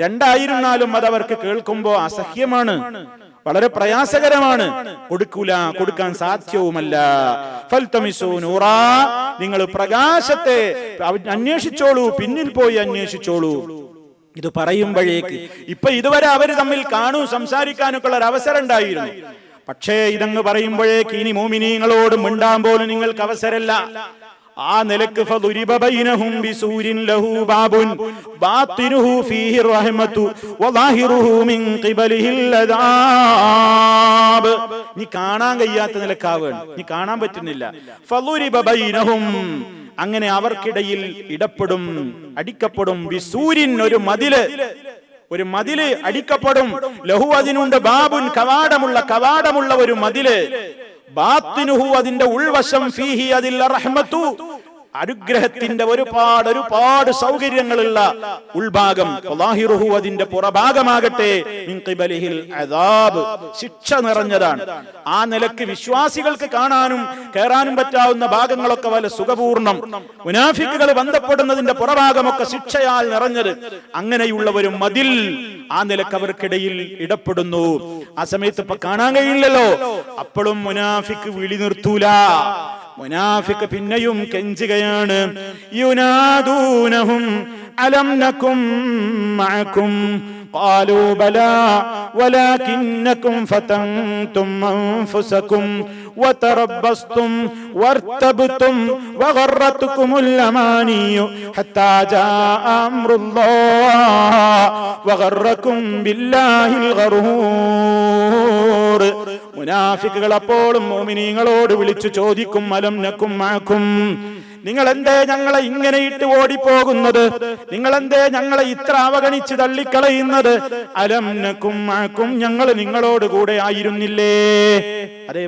രണ്ടായിരുന്നാലും അത് അവർക്ക് കേൾക്കുമ്പോ അസഹ്യമാണ്, വളരെ പ്രയാസകരമാണ്, കൊടുക്കാൻ സാധ്യവുമല്ല. ഫൽതമിസൂ നൂറാ, നിങ്ങൾ പ്രകാശത്തെ അന്വേഷിച്ചോളൂ, പിന്നിൽ പോയി അന്വേഷിച്ചോളൂ. ഇത് പറയുമ്പോഴേക്ക് ഇപ്പൊ ഇതുവരെ അവര് തമ്മിൽ സംസാരിക്കാനൊക്കെ ഉള്ള ഒരു അവസരം ഉണ്ടായിരുന്നു. പക്ഷേ ഇതങ്ങ് പറയുമ്പോഴേക്ക് ഇനി മുഅ്മിനീങ്ങളോട് മിണ്ടാൻ പോലും നിങ്ങൾക്ക് അവസരമില്ല. ആ നിലക്ക് ഫദുരിബ ബൈനഹും ബിസൂരിൻ ലഹു ബാബുൻ ബാത്തിനുഹു ഫീഹി റഹ്മതു വദാഹിറുഹു മിൻ ഖിബലിഹിൽ അദാബ്. നീ കാണാൻ കഴിയാത്ത നിലക്കാവാണ്, നീ കാണാൻ പറ്റുന്നില്ല. ഫദുരിബ ബൈനഹും, അങ്ങനെ അവർക്കിടയിൽ അടിക്കപ്പെടും. ബിസൂരിൻ, ഒരു മതില് അടിക്കപ്പെടും. ലഹു, അതിനുണ്ട്, ബാബുൻ, കവാടമുള്ള ഒരു മതില്. ബാത്തിനുഹു, അതിന്റെ ഉൾവശം, ഫീഹി, അതിൽ റഹ്മത്തു, അനുഗ്രഹത്തിന്റെ ഒരുപാട് സൗകര്യങ്ങളുള്ള ഉൾഭാഗം. വദാഹിറുഹു, അതിന്റെ പുറഭാഗമാകട്ടെ, മിൻ ഖിബലിഹിൽ അദാബ്, ശിക്ഷ നിറഞ്ഞതാണ്. ആ നിലക്ക് വിശ്വാസികൾക്ക് കാണാനും കയറാനും പറ്റാവുന്ന ഭാഗങ്ങളൊക്കെ വല്ല സുഖപൂർണം, മുനാഫിക്കുകൾ ബന്ധപ്പെടുന്നതിന്റെ പുറഭാഗമൊക്കെ ശിക്ഷയാൽ നിറഞ്ഞത്. അങ്ങനെയുള്ള ഒരു മതിൽ ആ നിലക്ക് അവർക്കിടയിൽ ഇടപെടുന്നു. ആ സമയത്ത് ഇപ്പൊ കാണാൻ കഴിയില്ലല്ലോ, അപ്പോഴും മുനാഫിക്ക് വിളി നിർത്തൂല. മുനാഫിക്ക് പിന്നെയും കെഞ്ചുകയാണ്, യുനാദൂനഹും അലം നകും മഅകും ഖാലൂ ബലാ വലാകിന്നകും ഫതൻതും അൻഫുസകും വതറബ്ബസ്തും വർതബ്തും വഗറത്കുമുൽ അമാനിയു ഹത്താ ജാഅ അംറുല്ലാഹ് വഗറക്കും ബില്ലാഹിൽ ഗറൂർ. മുനാഫിക്കുകൾ അപ്പോഴും മുഅ്മിനീങ്ങളോട് വിളിച്ചു ചോദിക്കും, അലം നകും മഅകും, നിങ്ങൾ എന്തേ ഞങ്ങളെ ഇങ്ങനെ ഇട്ട് ഓടിപ്പോകുന്നത്? നിങ്ങൾ എന്തേ ഞങ്ങളെ ഇത്ര അവഗണിച്ച് തള്ളിക്കളയുന്നത്? അലം നകും മഅകും, ഞങ്ങൾ നിങ്ങളോട് കൂടെ ആയിരുന്നില്ലേ? അതേ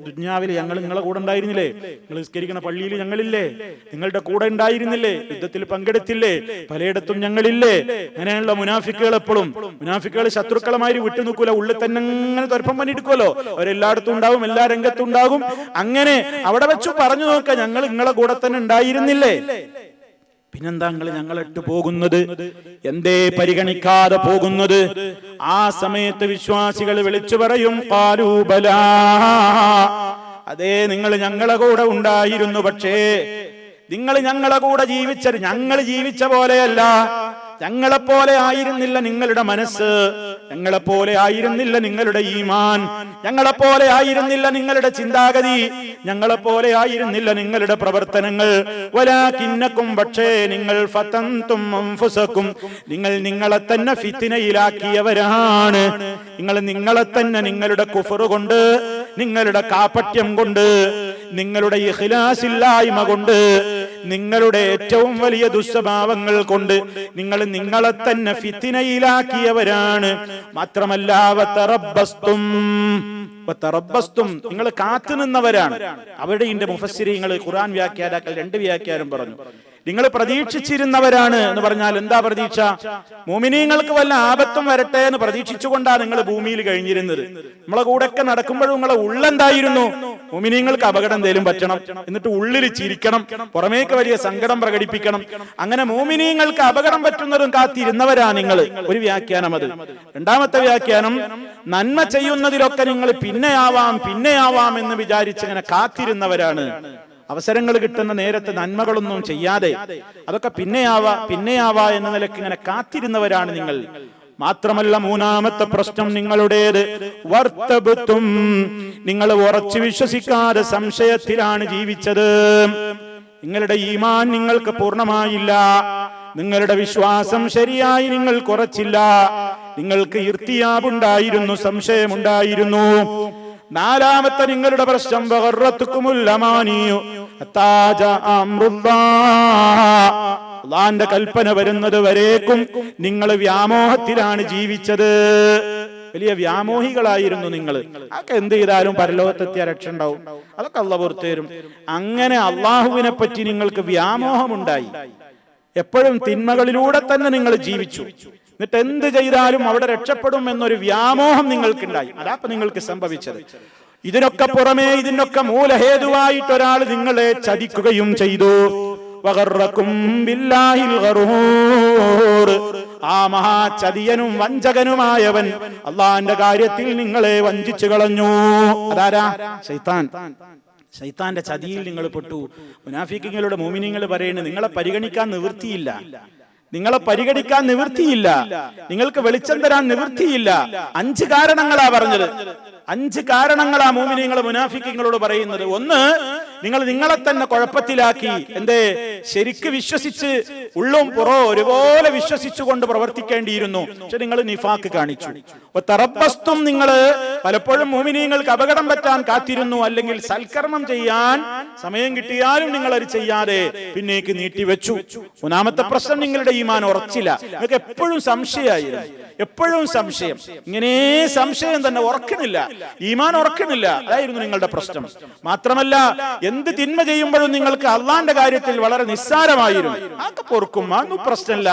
ദുനിയാവിൽ ഞങ്ങൾ നിങ്ങളെ കൂടെ ഉണ്ടായിരുന്നില്ലേ? നിങ്ങൾ നിസ്കരിക്കുന്ന പള്ളിയിൽ ഞങ്ങളില്ലേ? നിങ്ങളുടെ കൂടെ ഉണ്ടായിരുന്നില്ലേ? യുദ്ധത്തിൽ പങ്കെടുത്തില്ലേ? പലയിടത്തും ഞങ്ങളില്ലേ? അങ്ങനെയുള്ള മുനാഫിക്കുകൾ എപ്പോഴും, മുനാഫിക്കുകൾ ശത്രുക്കളുമായി വിട്ടു നിൽക്കൂല, ഉള്ളിൽ തന്നെ അങ്ങനെ തുരപ്പം പണിയെടുക്കുമല്ലോ. അവരെല്ലായിടത്തും ഉണ്ടാവും, എല്ലാ രംഗത്തും ഉണ്ടാകും. അങ്ങനെ അവിടെ വെച്ച് പറഞ്ഞു നോക്ക, ഞങ്ങൾ നിങ്ങളെ കൂടെ തന്നെ ഉണ്ടായിരുന്നില്ലേ? പിന്നെന്താ നിങ്ങൾ ഞങ്ങളിട്ട് പോകുന്നത്? എന്തേ പരിഗണിക്കാതെ പോകുന്നത്? ആ സമയത്ത് വിശ്വാസികൾ വിളിച്ചു പറയും, ഖാലൂ ബലാ, അതേ നിങ്ങൾ ഞങ്ങളെ കൂടെ ഉണ്ടായിരുന്നു, പക്ഷേ നിങ്ങൾ ഞങ്ങളെ കൂടെ ജീവിച്ചത് ഞങ്ങൾ ജീവിച്ച പോലെയല്ല. ഞങ്ങളെപ്പോലെ ആയിരുന്നില്ല നിങ്ങളുടെ മനസ്സ്, ഞങ്ങളെപ്പോലെ ആയിരുന്നില്ല നിങ്ങളുടെ ഈമാൻ, ഞങ്ങളെപ്പോലെ ആയിരുന്നില്ല നിങ്ങളുടെ ചിന്താഗതി, ഞങ്ങളെപ്പോലെ ആയിരുന്നില്ല നിങ്ങളുടെ പ്രവർത്തനങ്ങൾ. വലാകിന്നകും, പക്ഷേ നിങ്ങൾ ഫതൻതും അൻഫുസകും, നിങ്ങൾ നിങ്ങളെ തന്നെ ഫിത്നയിലാക്കിയവരാണ്. നിങ്ങൾ നിങ്ങളെ തന്നെ നിങ്ങളുടെ കുഫർ കൊണ്ട്, നിങ്ങളുടെ കാപട്യം കൊണ്ട്, നിങ്ങളുടെ ഇഖ്ലാസില്ലായ്മ കൊണ്ട്, നിങ്ങളുടെ ഏറ്റവും വലിയ ദുസ്വഭാവങ്ങൾ കൊണ്ട് നിങ്ങൾ നിങ്ങളെ തന്നെ ഫിത്നയിലാക്കിയവരാണ്. മാത്രമല്ല വതറബ്ബസ്തും, നിങ്ങൾ കാത്തുനിന്നവരാണ്. അവിടെ ഇന്റെ മുഫസ്സിരീങ്ങൾ, ഖുർആൻ വ്യാഖ്യാതാക്കൾ രണ്ട് വ്യാഖ്യാനം പറഞ്ഞു. നിങ്ങൾ പ്രതീക്ഷിച്ചിരുന്നവരാണ് എന്ന് പറഞ്ഞാൽ എന്താ പ്രതീക്ഷ? മുഅ്മിനീങ്ങൾക്ക് വല്ല ആപത്തും വരട്ടെ എന്ന് പ്രതീക്ഷിച്ചുകൊണ്ടാണ് നിങ്ങൾ ഭൂമിയിൽ കഴിഞ്ഞിരുന്നത്. നമ്മളെ കൂടെയൊക്കെ നടക്കുമ്പോഴും നിങ്ങളെ ഉള്ളെന്തായിരുന്നു? മുഅ്മിനീങ്ങൾക്ക് അപകടം എന്തേലും പറ്റണം, എന്നിട്ട് ഉള്ളിൽ ചിരിക്കണം, പുറമേക്ക് വലിയ സങ്കടം പ്രകടിപ്പിക്കണം. അങ്ങനെ മുഅ്മിനീങ്ങൾക്ക് അപകടം പറ്റുന്നതും കാത്തിരുന്നവരാ നിങ്ങൾ. ഒരു വ്യാഖ്യാനം അത്. രണ്ടാമത്തെ വ്യാഖ്യാനം, നന്മ ചെയ്യുന്നതിലൊക്കെ നിങ്ങൾ പിന്നെയാവാം എന്ന് വിചാരിച്ച് ഇങ്ങനെ കാത്തിരുന്നവരാണ്. അവസരങ്ങൾ കിട്ടുന്ന നേരത്തെ നന്മകളൊന്നും ചെയ്യാതെ അതൊക്കെ പിന്നെയാവാ എന്ന നിലയ്ക്ക് ഇങ്ങനെ കാത്തിരുന്നവരാണ് നിങ്ങൾ. മാത്രമല്ല മൂന്നാമത്തെ പ്രശ്നം നിങ്ങളുടേത് വർത്തബത്തും, നിങ്ങൾ ഉറച്ചു വിശ്വസിക്കാതെ സംശയത്തിലാണ് ജീവിച്ചത്. നിങ്ങളുടെ ഈമാൻ നിങ്ങൾക്ക് പൂർണ്ണമായില്ല, നിങ്ങളുടെ വിശ്വാസം ശരിയായി നിങ്ങൾ കുറച്ചില്ല, നിങ്ങൾക്ക് ഇർത്തിയാബുണ്ടായിരുന്നു, സംശയമുണ്ടായിരുന്നു. നാലാമത്തെ നിങ്ങളുടെ പ്രശ്നം വഗറത്കുമുൽ അമാനിയു ഹത്താ ജാഅ അംറുല്ലാഹ്, അല്ലാഹുവിന്റെ കൽപ്പന വരുന്നത് വരേക്കും നിങ്ങൾ വ്യാമോഹത്തിലാണ് ജീവിച്ചത്. വലിയ വ്യാമോഹികളായിരുന്നു നിങ്ങൾ. അതൊക്കെ എന്ത് ചെയ്താലും പരലോകത്തെത്തിയ രക്ഷ ഉണ്ടാവും, അതൊക്കെ അല്ലാഹു പുറത്തു തരും. അങ്ങനെ അള്ളാഹുവിനെ പറ്റി നിങ്ങൾക്ക് വ്യാമോഹമുണ്ടായി. എപ്പോഴും തിന്മകളിലൂടെ തന്നെ നിങ്ങൾ ജീവിച്ചു. എന്നിട്ട് എന്ത് ചെയ്താലും അവിടെ രക്ഷപ്പെടും എന്നൊരു വ്യാമോഹം നിങ്ങൾക്കുണ്ടായി. അതാ നിങ്ങൾക്ക് സംഭവിച്ചത്. ഇതിനൊക്കെ പുറമേ ഇതിനൊക്കെ മൂലഹേതുവായിട്ട് ഒരാൾ നിങ്ങളെ ചതിക്കുകയും ചെയ്തു. വഗറക്കും ബില്ലാഹിൽ ഗറൂർ, ആ മഹാചതിയനും വഞ്ചകനുമായവൻ അള്ളാഹിന്റെ കാര്യത്തിൽ നിങ്ങളെ വഞ്ചിച്ചു കളഞ്ഞു. അതാരാ? ശൈത്താൻ. ശൈത്താന്റെ ചതിയിൽ നിങ്ങൾ പെട്ടു. മുനാഫിക്കുകളുടെ മുഅ്മിനീങ്ങൾ പറയുന്നത് നിങ്ങളെ പരിഗണിക്കാൻ നിവൃത്തിയില്ല, നിങ്ങളെ പരിഗണിക്കാൻ നിവൃത്തിയില്ല, നിങ്ങൾക്ക് വെളിച്ചം തരാൻ നിവൃത്തിയില്ല. 5 കാരണങ്ങളാ പറഞ്ഞത്. 5 കാരണങ്ങളാ മുഅ്മിനീങ്ങൾ മുനാഫിക്കുകളോട് പറയുന്നത്. ഒന്ന്, നിങ്ങൾ നിങ്ങളെ തന്നെ കുഴപ്പത്തിലാക്കി. എന്തേ? ശരിക്ക് വിശ്വസിച്ച് ഉള്ളും പുറോ ഒരുപോലെ വിശ്വസിച്ചുകൊണ്ട് പ്രവർത്തിക്കേണ്ടിയിരുന്നു, പക്ഷെ നിങ്ങൾ നിഫാക്ക് കാണിച്ചു. തറബ്ബസ്തും, നിങ്ങൾ പലപ്പോഴും മുഅ്മിനീങ്ങൾക്ക് അപകടം പറ്റാൻ കാത്തിരുന്നു, അല്ലെങ്കിൽ സൽക്കർമ്മം ചെയ്യാൻ സമയം കിട്ടിയാലും നിങ്ങൾ അത് ചെയ്യാതെ പിന്നേക്ക് നീട്ടിവെച്ചു. മൂന്നാമത്തെ പ്രശ്നം, നിങ്ങളുടെ ഈമാൻ ഉറച്ചില്ല. നിങ്ങൾക്ക് എപ്പോഴും സംശയമായിരുന്നു, എപ്പോഴും സംശയം, ഇങ്ങനെ സംശയം തന്നെ, ഉറക്കണില്ല, ഈമാൻ ഉറക്കണില്ല. അതായിരുന്നു നിങ്ങളുടെ പ്രശ്നം. മാത്രമല്ല എന്ത് തിന്മ ചെയ്യുമ്പോഴും നിങ്ങൾക്ക് അള്ളാന്റെ കാര്യത്തിൽ വളരെ നിസ്സാരമായിരുന്നു. അതൊക്കെ പൊറുക്കും, അതൊന്നും പ്രശ്നമില്ല.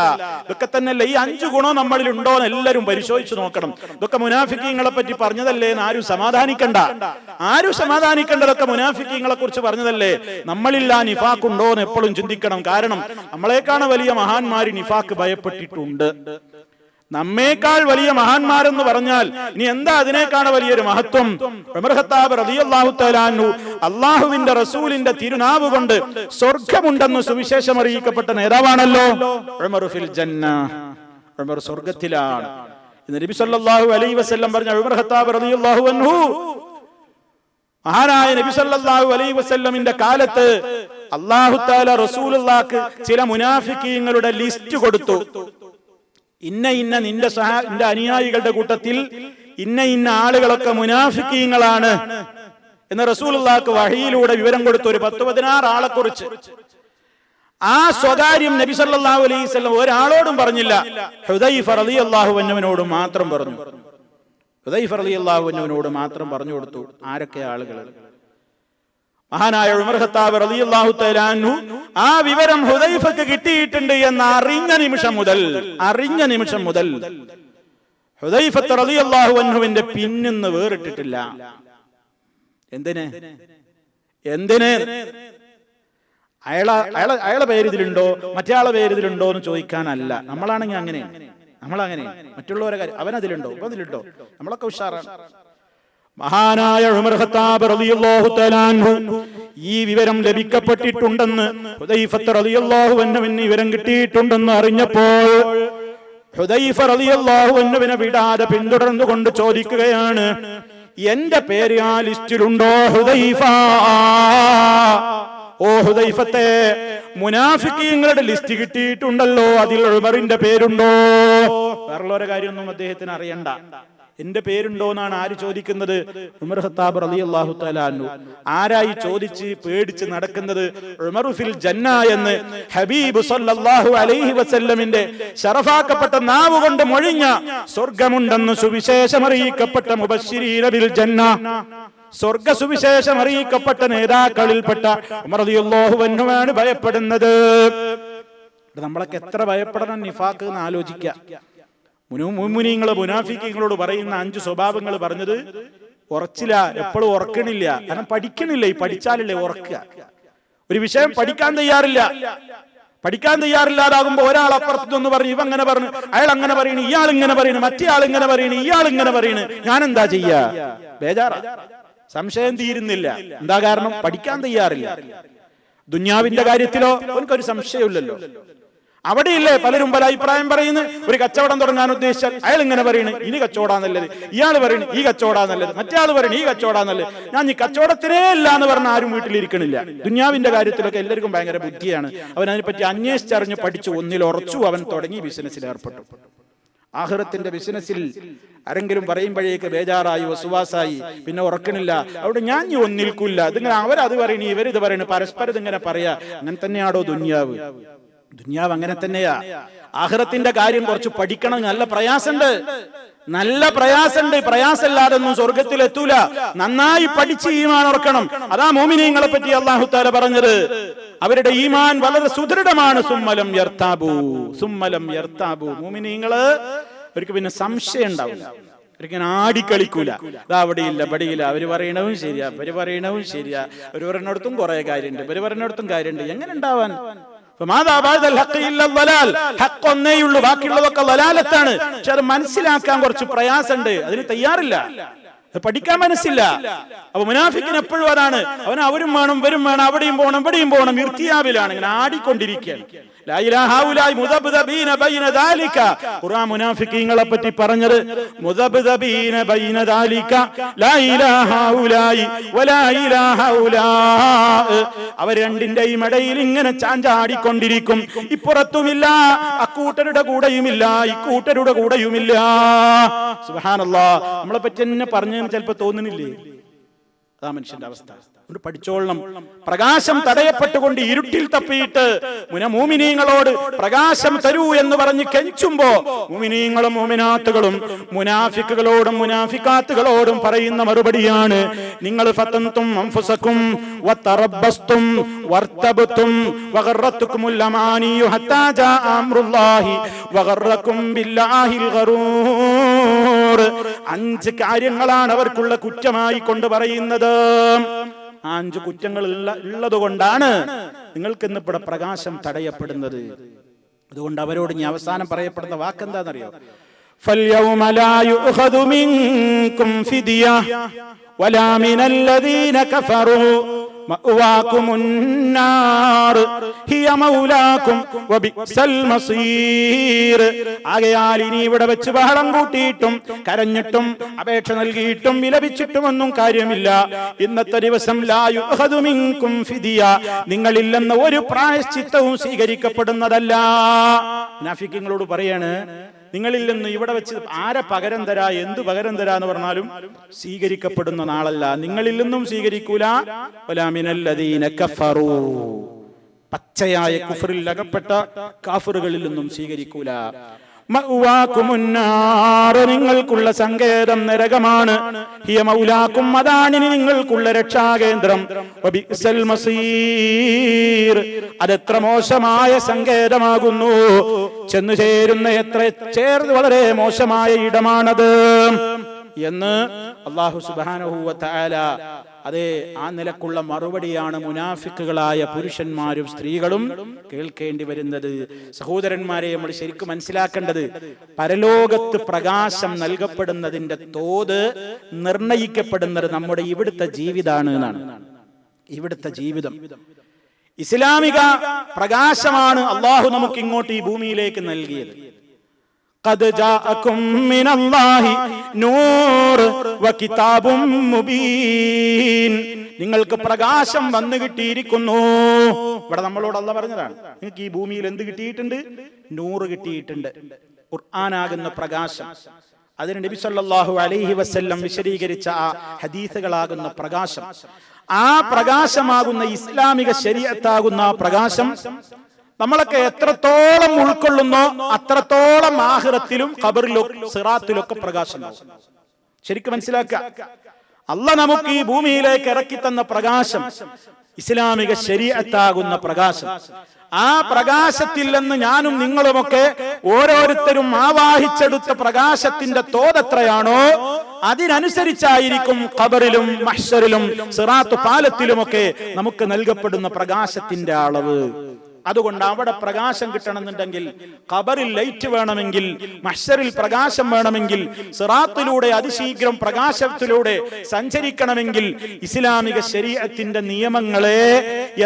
ഇതൊക്കെ തന്നെയല്ല ഈ 5 ഗുണം നമ്മളിൽ ഉണ്ടോ എന്ന് എല്ലാവരും പരിശോധിച്ച് നോക്കണം. ഇതൊക്കെ മുനാഫിക്കീങ്ങളെ പറ്റി പറഞ്ഞതല്ലേ എന്ന് ആരും സമാധാനിക്കണ്ട, ആരും സമാധാനിക്കേണ്ടതൊക്കെ മുനാഫിക്കീങ്ങളെ കുറിച്ച് പറഞ്ഞതല്ലേ. നമ്മളില്ല നിഫാഖുണ്ടോ എന്ന് എപ്പോഴും ചിന്തിക്കണം. കാരണം നമ്മളെക്കാണ് വലിയ മഹാന്മാര് നിഫാഖ് ഭയപ്പെട്ടിട്ടുണ്ട്. നമ്മേക്കാൾ വലിയ മഹാന്മാരെന്ന് പറഞ്ഞാൽ ഇനി എന്താ അതിനേക്കാൾ വലിയൊരു മഹത്വം? ഉമർ ഖത്താബ് റളിയല്ലാഹു തആല അൻഹു അല്ലാഹുവിന്റെ റസൂലിന്റെ തിരുനാവ് കൊണ്ട് സ്വർഗ്ഗമുണ്ടെന്ന് സുവിശേഷം അറിയിക്കപ്പെട്ട നേതാവാണല്ലോ. ഉമർ ഫിൽ ജന്ന, ഉമർ സ്വർഗ്ഗത്തിലാണ്. നബി സല്ലല്ലാഹു അലൈഹി വസല്ലം പറഞ്ഞ ഉമർ ഖത്താബ് റളിയല്ലാഹു അൻഹു മഹാനായ നബി സല്ലല്ലാഹു അലൈഹി വസല്ലമിന്റെ കാലത്ത് അല്ലാഹു തആല റസൂലുള്ളാഹിക്ക് ചില മുനാഫിക്കീങ്ങളുടെ ലിസ്റ്റ് കൊടുത്തു. ഇന്ന നിന്റെ അനുയായികളുടെ കൂട്ടത്തിൽ ഇന്ന ആളുകളൊക്കെ മുനാഫിക്കീങ്ങളാണ് എന്ന് റസൂലുള്ളാഹിക്ക് വഹയിലൂടെ വിവരം കൊടുത്തു. ഒരു 10-16 ആളെ കുറിച്ച്. ആ സ്വകാര്യം നബി സല്ലല്ലാഹു അലൈഹി വസല്ലം ഒരാളോടും പറഞ്ഞില്ല. ഹുദൈഫ റളിയല്ലാഹു അൻഹുവിനോട് മാത്രം പറഞ്ഞു. ഹുദൈഫ റളിയല്ലാഹു അൻഹുവിനോട് മാത്രം പറഞ്ഞു കൊടുത്തു. ആരൊക്കെ ആളുകൾ? മഹാനായ ഉമർ ഖത്താബ് റളിയല്ലാഹു തആല അൻഹു ആ വിവരം ഹുദൈഫക്ക് കിട്ടിയിട്ടുണ്ട് എന്ന് അറിഞ്ഞ നിമിഷം മുതൽ ഹുദൈഫ റളിയല്ലാഹു അൻഹുവിന്റെ പിന്നിന്ന് വേറിട്ടിട്ടില്ല. എന്തിന്? അയാളെ പേര് ഇതിലുണ്ടോ മറ്റേ ആളെ പേര് ഇതിലുണ്ടോ എന്ന് ചോദിക്കാനല്ല. നമ്മളാണെങ്കിൽ അങ്ങനെ മറ്റുള്ളവരെ കാര്യം അവനതിലുണ്ടോ നമ്മളൊക്കെ ഉഷാറാണ്. മഹാനായ ഉമർ ഖത്താബ് റളിയല്ലാഹു തആല അൻഹു ഈ വിവരം ലഭിക്കപ്പെട്ടിട്ടുണ്ടെന്ന് ഹുദൈഫ റളിയല്ലാഹു അൻഹുവിന് വിവരം കിട്ടിയിട്ടുണ്ടെന്ന് അറിഞ്ഞപ്പോൾ ഹുദൈഫ റളിയല്ലാഹു അൻഹുവിനെ വിടാതെ പിന്തുടർന്നുകൊണ്ട് ചോദിക്കുകയാണ്, എന്റെ പേര് ആ ലിസ്റ്റിലുണ്ടോ ഹുദൈഫ? ഓ ഹുദൈഫത്തെ, മുനാഫിക്കീങ്ങളുടെ ലിസ്റ്റ് കിട്ടിയിട്ടുണ്ടല്ലോ, അതിൽ ഉമറിന്റെ പേരുണ്ടോ? വേറുള്ളവരെ കാര്യമൊന്നും അദ്ദേഹത്തിന് അറിയണ്ട. എന്റെ പേരുണ്ടോ എന്നാണ് ആര് ചോദിക്കുന്നത്? ഉമർ ഖത്താബ് റളിയല്ലാഹു തആല അൻഹു. ആരായി ചോദിച്ച് പേടിച്ച് നടക്കുന്നത്? ഉമറു ഫിൽ ജന്ന എന്ന് ഹബീബ് സല്ലല്ലാഹു അലൈഹി വസല്ലമിന്റെ ശറഫാക്കപ്പെട്ട നാവ് കൊണ്ട് മൊഴിഞ്ഞ സ്വർഗ്ഗമുണ്ടെന്ന് സുവിശേഷം അറിയിക്കപ്പെട്ട മുബശ്ശിരീന ബിൽ ജന്ന, സ്വർഗ്ഗ സുവിശേഷം അറിയിക്കപ്പെട്ട നേതാക്കളിൽപ്പെട്ട ഉമർ റളിയല്ലാഹു അൻഹുവാണ് ഭയപ്പെടുന്നത്. നമ്മളൊക്കെ എത്ര ഭയപ്പെടണം നിഫാഖ് എന്ന് ആലോചിക്കുക. മുഅ്മിനീങ്ങളെ മുനാഫിക്കീങ്ങളോട് പറയുന്ന 5 സ്വഭാവങ്ങൾ പറഞ്ഞത് ഉറച്ചില്ല, എപ്പോഴും ഉറക്കണില്ല, കാരണം പഠിക്കണില്ല. ഈ പഠിച്ചാലല്ലേ ഉറക്കുക. ഒരു വിഷയം പഠിക്കാൻ തയ്യാറില്ലാതാകുമ്പോ ഒരാൾ അപ്പുറത്തൊന്ന് പറഞ്ഞു, ഇവ അങ്ങനെ പറഞ്ഞു, അയാൾ അങ്ങനെ പറയുന്നു, ഇയാൾ ഇങ്ങനെ പറയുന്നു, മറ്റേ ആൾ ഇങ്ങനെ പറയുന്നു, ഇയാൾ ഇങ്ങനെ പറയുന്നു, ഞാൻ എന്താ ചെയ്യാ? ബേജാറാ, സംശയം തീരുന്നില്ല. എന്താ കാരണം? പഠിക്കാൻ തയ്യാറില്ല. ദുന്യാവിന്റെ കാര്യത്തിലോ എനിക്കൊരു സംശയമില്ലല്ലോ. അവിടെയില്ലേ പലരും പല അഭിപ്രായം പറയുന്നു. ഒരു കച്ചവടം തുടങ്ങാൻ ഉദ്ദേശിച്ചാൽ അയാൾ ഇങ്ങനെ പറയുന്നു, ഇനി കച്ചവടാ നല്ലത്, ഇയാൾ പറയുന്നു ഈ കച്ചവടാ നല്ലത്, മറ്റേ ആൾ പറയുന്നു ഈ കച്ചവടാ നല്ലത്. ഞാൻ ഈ കച്ചവടത്തിനേ ഇല്ല എന്ന് പറഞ്ഞ ആരും വീട്ടിലിരിക്കണില്ല. ദുന്യാവിന്റെ കാര്യത്തിലൊക്കെ എല്ലാവർക്കും ഭയങ്കര ബുദ്ധിയാണ്. അവൻ അതിനെപ്പറ്റി അന്വേഷിച്ചറിഞ്ഞ് പഠിച്ചു, ഒന്നിൽ ഉറച്ചു, അവൻ തുടങ്ങി ബിസിനസ്സിൽ ഏർപ്പെട്ടു. ആഖിറത്തിന്റെ ബിസിനസ്സിൽ ആരെങ്കിലും പറയുമ്പോഴേക്ക് ബേജാറായി, വസുവാസായി, പിന്നെ ഉറക്കണില്ല. അവിടെ ഞാൻ ഒന്നിൽക്കില്ല. ഇതിങ്ങനെ അവരത് പറയുന്നു, ഇവരിത് പറയുന്നു, പരസ്പരം ഇതിങ്ങനെ പറയാ. അങ്ങനെ തന്നെയാണോ ദുന്യാവ്? ദുന്യാവ് അങ്ങനെ തന്നെയാ. ആഖിറത്തിന്റെ കാര്യം കുറച്ച് പഠിക്കണം. നല്ല പ്രയാസമുണ്ട്. പ്രയാസമില്ലാതെ ഒന്നും സ്വർഗത്തിൽ എത്തൂല. നന്നായി പഠിച്ച് ഈമാൻ ഉറക്കണം. അതാ മോമിനീങ്ങളെ പറ്റി അല്ലാഹു തആല പറഞ്ഞത്. അവരുടെ ഈമാൻ വളരെ സുദൃഢമാണ്. സുമ്മലം യർതാബു. മോമിനീങ്ങള് അവർക്ക് പിന്നെ സംശയം ഉണ്ടാവില്ല. ഒരിക്കലും ആടിക്കളിക്കൂല. അതാ അവിടെയില്ല ഇവിടെയില്ല, അവര് പറയണവും ശരിയാ, അവര് പറയണവും ശരിയാ, ഒരു പറഞ്ഞിടത്തും കുറെ കാര്യമുണ്ട്, ഇവര് പറഞ്ഞിടത്തും കാര്യമുണ്ട്. എങ്ങനെ ഉണ്ടാവാൻ? ഒന്നേയുള്ളൂ, ബാക്കിയുള്ളതൊക്കെ ലലാലത്താണ്. പക്ഷെ അത് മനസ്സിലാക്കാൻ കുറച്ച് പ്രയാസമുണ്ട്. അതിന് തയ്യാറില്ല, പഠിക്കാൻ മനസ്സില്ല. അപ്പൊ മുനാഫിക്കിന് എപ്പോഴും അതാണ്. അവരും വേണം, ഇവരും വേണം, അവിടെയും പോകണം, ഇർത്തിയാബിലാണ്, ഇങ്ങനെ ആടിക്കൊണ്ടിരിക്കുകയാണ്. ഖുർആൻ മുനാഫിക്കീങ്ങളെ പറ്റി പറഞ്ഞത് മുദബ്ദബീന ബൈന ദാലിക ലാ ഇലാഹ ഹൗലായി വലാ ഇലാഹ ഹൗലാ. അവർ രണ്ടിന്റെയും ഇടയിൽ ഇങ്ങനെ ചാഞ്ചാടിക്കൊണ്ടിരിക്കും. ഇപ്പുറത്തുമില്ല, അക്കൂട്ടരുടെ കൂടെയുമില്ല, ഇക്കൂട്ടരുടെ കൂടെയുമില്ല. സുബ്ഹാനല്ലാഹ്. നമ്മളെ പറ്റി തന്നെ പറഞ്ഞതിന് ചിലപ്പോ തോന്നുന്നില്ലേ? അതാ മനുഷ്യന്റെ അവസ്ഥ. ഒരു പഠിച്ചോളണം. പ്രകാശം തടയപ്പെട്ടുകൊണ്ട് ഇരുട്ടിൽ തപ്പിയിട്ട് മുഅ്മിനീങ്ങളോട് പ്രകാശം തരൂ എന്ന് പറഞ്ഞ് കെഞ്ചുമ്പോ മുഅ്മിനീങ്ങളും മുഅ്മിനാത്തുകളും മുനാഫിക്കുകളോടും മുനാഫിക്കാത്തുകളോടും പറയുന്ന മറുപടിയാണ്, നിങ്ങൾ ഫതൻതും അൻഫുസകും വതറബ്ബസ്തും വർതബ്തും വഗറത്തുകുമുൽ അമാനിയു ഹത്താ ജാ അംറുല്ലാഹി വഗറക്കും ബില്ലാഹിൽ ഗറൂർ. 5 കാര്യങ്ങളാണ് അവർക്കുള്ള കുറ്റമായി കൊണ്ട് പറയുന്നത്. 5 കുറ്റങ്ങൾ ഉള്ളത് കൊണ്ടാണ് നിങ്ങൾക്ക് ഇന്നിവിടെ പ്രകാശം തടയപ്പെടുന്നത്. അതുകൊണ്ട് അവരോട് ഇനി അവസാനം പറയപ്പെടുന്ന വാക്കെന്താണെന്നറിയോ? فاليوم لا يؤخذ منكم فدية ولا من الذين كفروا مأواكم النار هي مولاكم وبئس المصير. ആകയാൽ ഇനി ഇവിടെ വെച്ച് ബഹളം കൂട്ടിയിട്ടും കരഞ്ഞിട്ടും അപേക്ഷ നൽകിയിട്ടും വിലപിച്ചിട്ടുമൊന്നും കാര്യമില്ല. ഇന്നത്തെ ദിവസം ലാ യുഖദു മിൻകും ഫിദിയ, നിങ്ങളിൽ നിന്ന് ഒരു പ്രായശ്ചിത്തവും സ്വീകരിക്കപ്പെടുന്നതല്ല. മുനാഫിക്കുകളോട് പറയാണ്, നിങ്ങളിൽ നിന്ന് ഇവിടെ വെച്ച് ആരെ പകരം തരാ, എന്ത് പകരം തരാ എന്ന് പറഞ്ഞാലും സ്വീകരിക്കപ്പെടുന്ന നാളല്ല. നിങ്ങളിൽ നിന്നും സ്വീകരിക്കൂല. വലാ മിനല്ലദീന കഫറൂ, പച്ചയായ കുഫറിൽ അകപ്പെട്ട കാഫിറുകളിൽ നിന്നും സ്വീകരിക്കൂല. മഅ്വാകുമുന്നാർ, നിങ്ങൾക്കുള്ള സങ്കേതം നരകമാണ്. ഹിയ മൗലാക്കും, അതാണ് നിങ്ങൾക്കുള്ള രക്ഷാകേന്ദ്രം. വബിഅ്സൽ മസീർ, അതെത്ര മോശമായ സങ്കേതമാകുന്നു. ചെന്നു ചേരുന്ന ചേർന്ന് വളരെ മോശമായ ഇടമാണത് എന്ന് അല്ലാഹു സുബ്ഹാനഹു വ തആല അതെ ആ നിലക്കുള്ള മറുപടിയാണ് മുനാഫിക്കുകളായ പുരുഷന്മാരും സ്ത്രീകളും കേൾക്കേണ്ടി വരുന്നത്. സഹോദരന്മാരെ, നമ്മൾ ശരിക്കും മനസ്സിലാക്കേണ്ടത്, പരലോകത്ത് പ്രകാശം നൽകപ്പെടുന്നതിന്റെ തോത് നിർണയിക്കപ്പെടുന്നത് നമ്മുടെ ഇവിടുത്തെ ജീവിതമാണ് എന്നാണ്. ഇവിടുത്തെ ജീവിതം ഇസ്ലാമിക പ്രകാശമാണ് അള്ളാഹു നമുക്ക് ഇങ്ങോട്ട് ഈ ഭൂമിയിലേക്ക് നൽകിയത്. ഖദ് ജാഅകും മിനല്ലാഹി നൂർ വകിതാബും മുബീൻ, നിങ്ങൾക്ക് പ്രകാശം വന്നു കിട്ടിയിരിക്കുന്നു. ഇവിടെ നമ്മളോട് അല്ലാഹു പറഞ്ഞതാണ്, നിങ്ങൾക്ക് ഈ ഭൂമിയിൽ എന്ത് കിട്ടിയിട്ടുണ്ട്? നൂറ് കിട്ടിയിട്ടുണ്ട്, ഖുർആനാകുന്ന പ്രകാശം. അതിന് നബി സല്ലല്ലാഹു അലൈഹി വസല്ലം വിശദീകരിച്ച ആ ഹദീസുകളാകുന്ന പ്രകാശം, ആ പ്രകാശമാകുന്ന ഇസ്ലാമിക ശരീഅത്താകുന്ന ആ പ്രകാശം നമ്മളൊക്കെ എത്രത്തോളം ഉൾക്കൊള്ളുന്നോ അത്രത്തോളം ആഖിറത്തിലും ഖബറിലും സിറാത്തിലൊക്കെ പ്രകാശം. ശരിക്കും മനസ്സിലാക്കുക, അല്ലാഹ് നമുക്ക് ഈ ഭൂമിയിലേക്ക് ഇറക്കി തന്ന പ്രകാശം ഇസ്ലാമിക ശരീഅത്താകുന്ന പ്രകാശം. ആ പ്രകാശത്തിൽ നിന്ന് ഞാനും നിങ്ങളുമൊക്കെ ഓരോരുത്തരും ആവാഹിച്ചെടുത്ത പ്രകാശത്തിന്റെ തോതെത്രയാണോ അതിനനുസരിച്ചായിരിക്കും ഖബറിലും മഹ്ശറിലും സിറാത്ത് പാലത്തിലുമൊക്കെ നമുക്ക് നൽകപ്പെടുന്ന പ്രകാശത്തിന്റെ അളവ്. അതുകൊണ്ട് അവിടെ പ്രകാശം കിട്ടണമെന്നുണ്ടെങ്കിൽ, ഖബറിൽ ലൈറ്റ് വേണമെങ്കിൽ, മഹ്ശറിൽ പ്രകാശം വേണമെങ്കിൽ, സിറാത്തിലൂടെ അതിശീഘ്രം പ്രകാശത്തിലൂടെ സഞ്ചരിക്കണമെങ്കിൽ ഇസ്ലാമിക ശരീഅത്തിന്റെ നിയമങ്ങളെ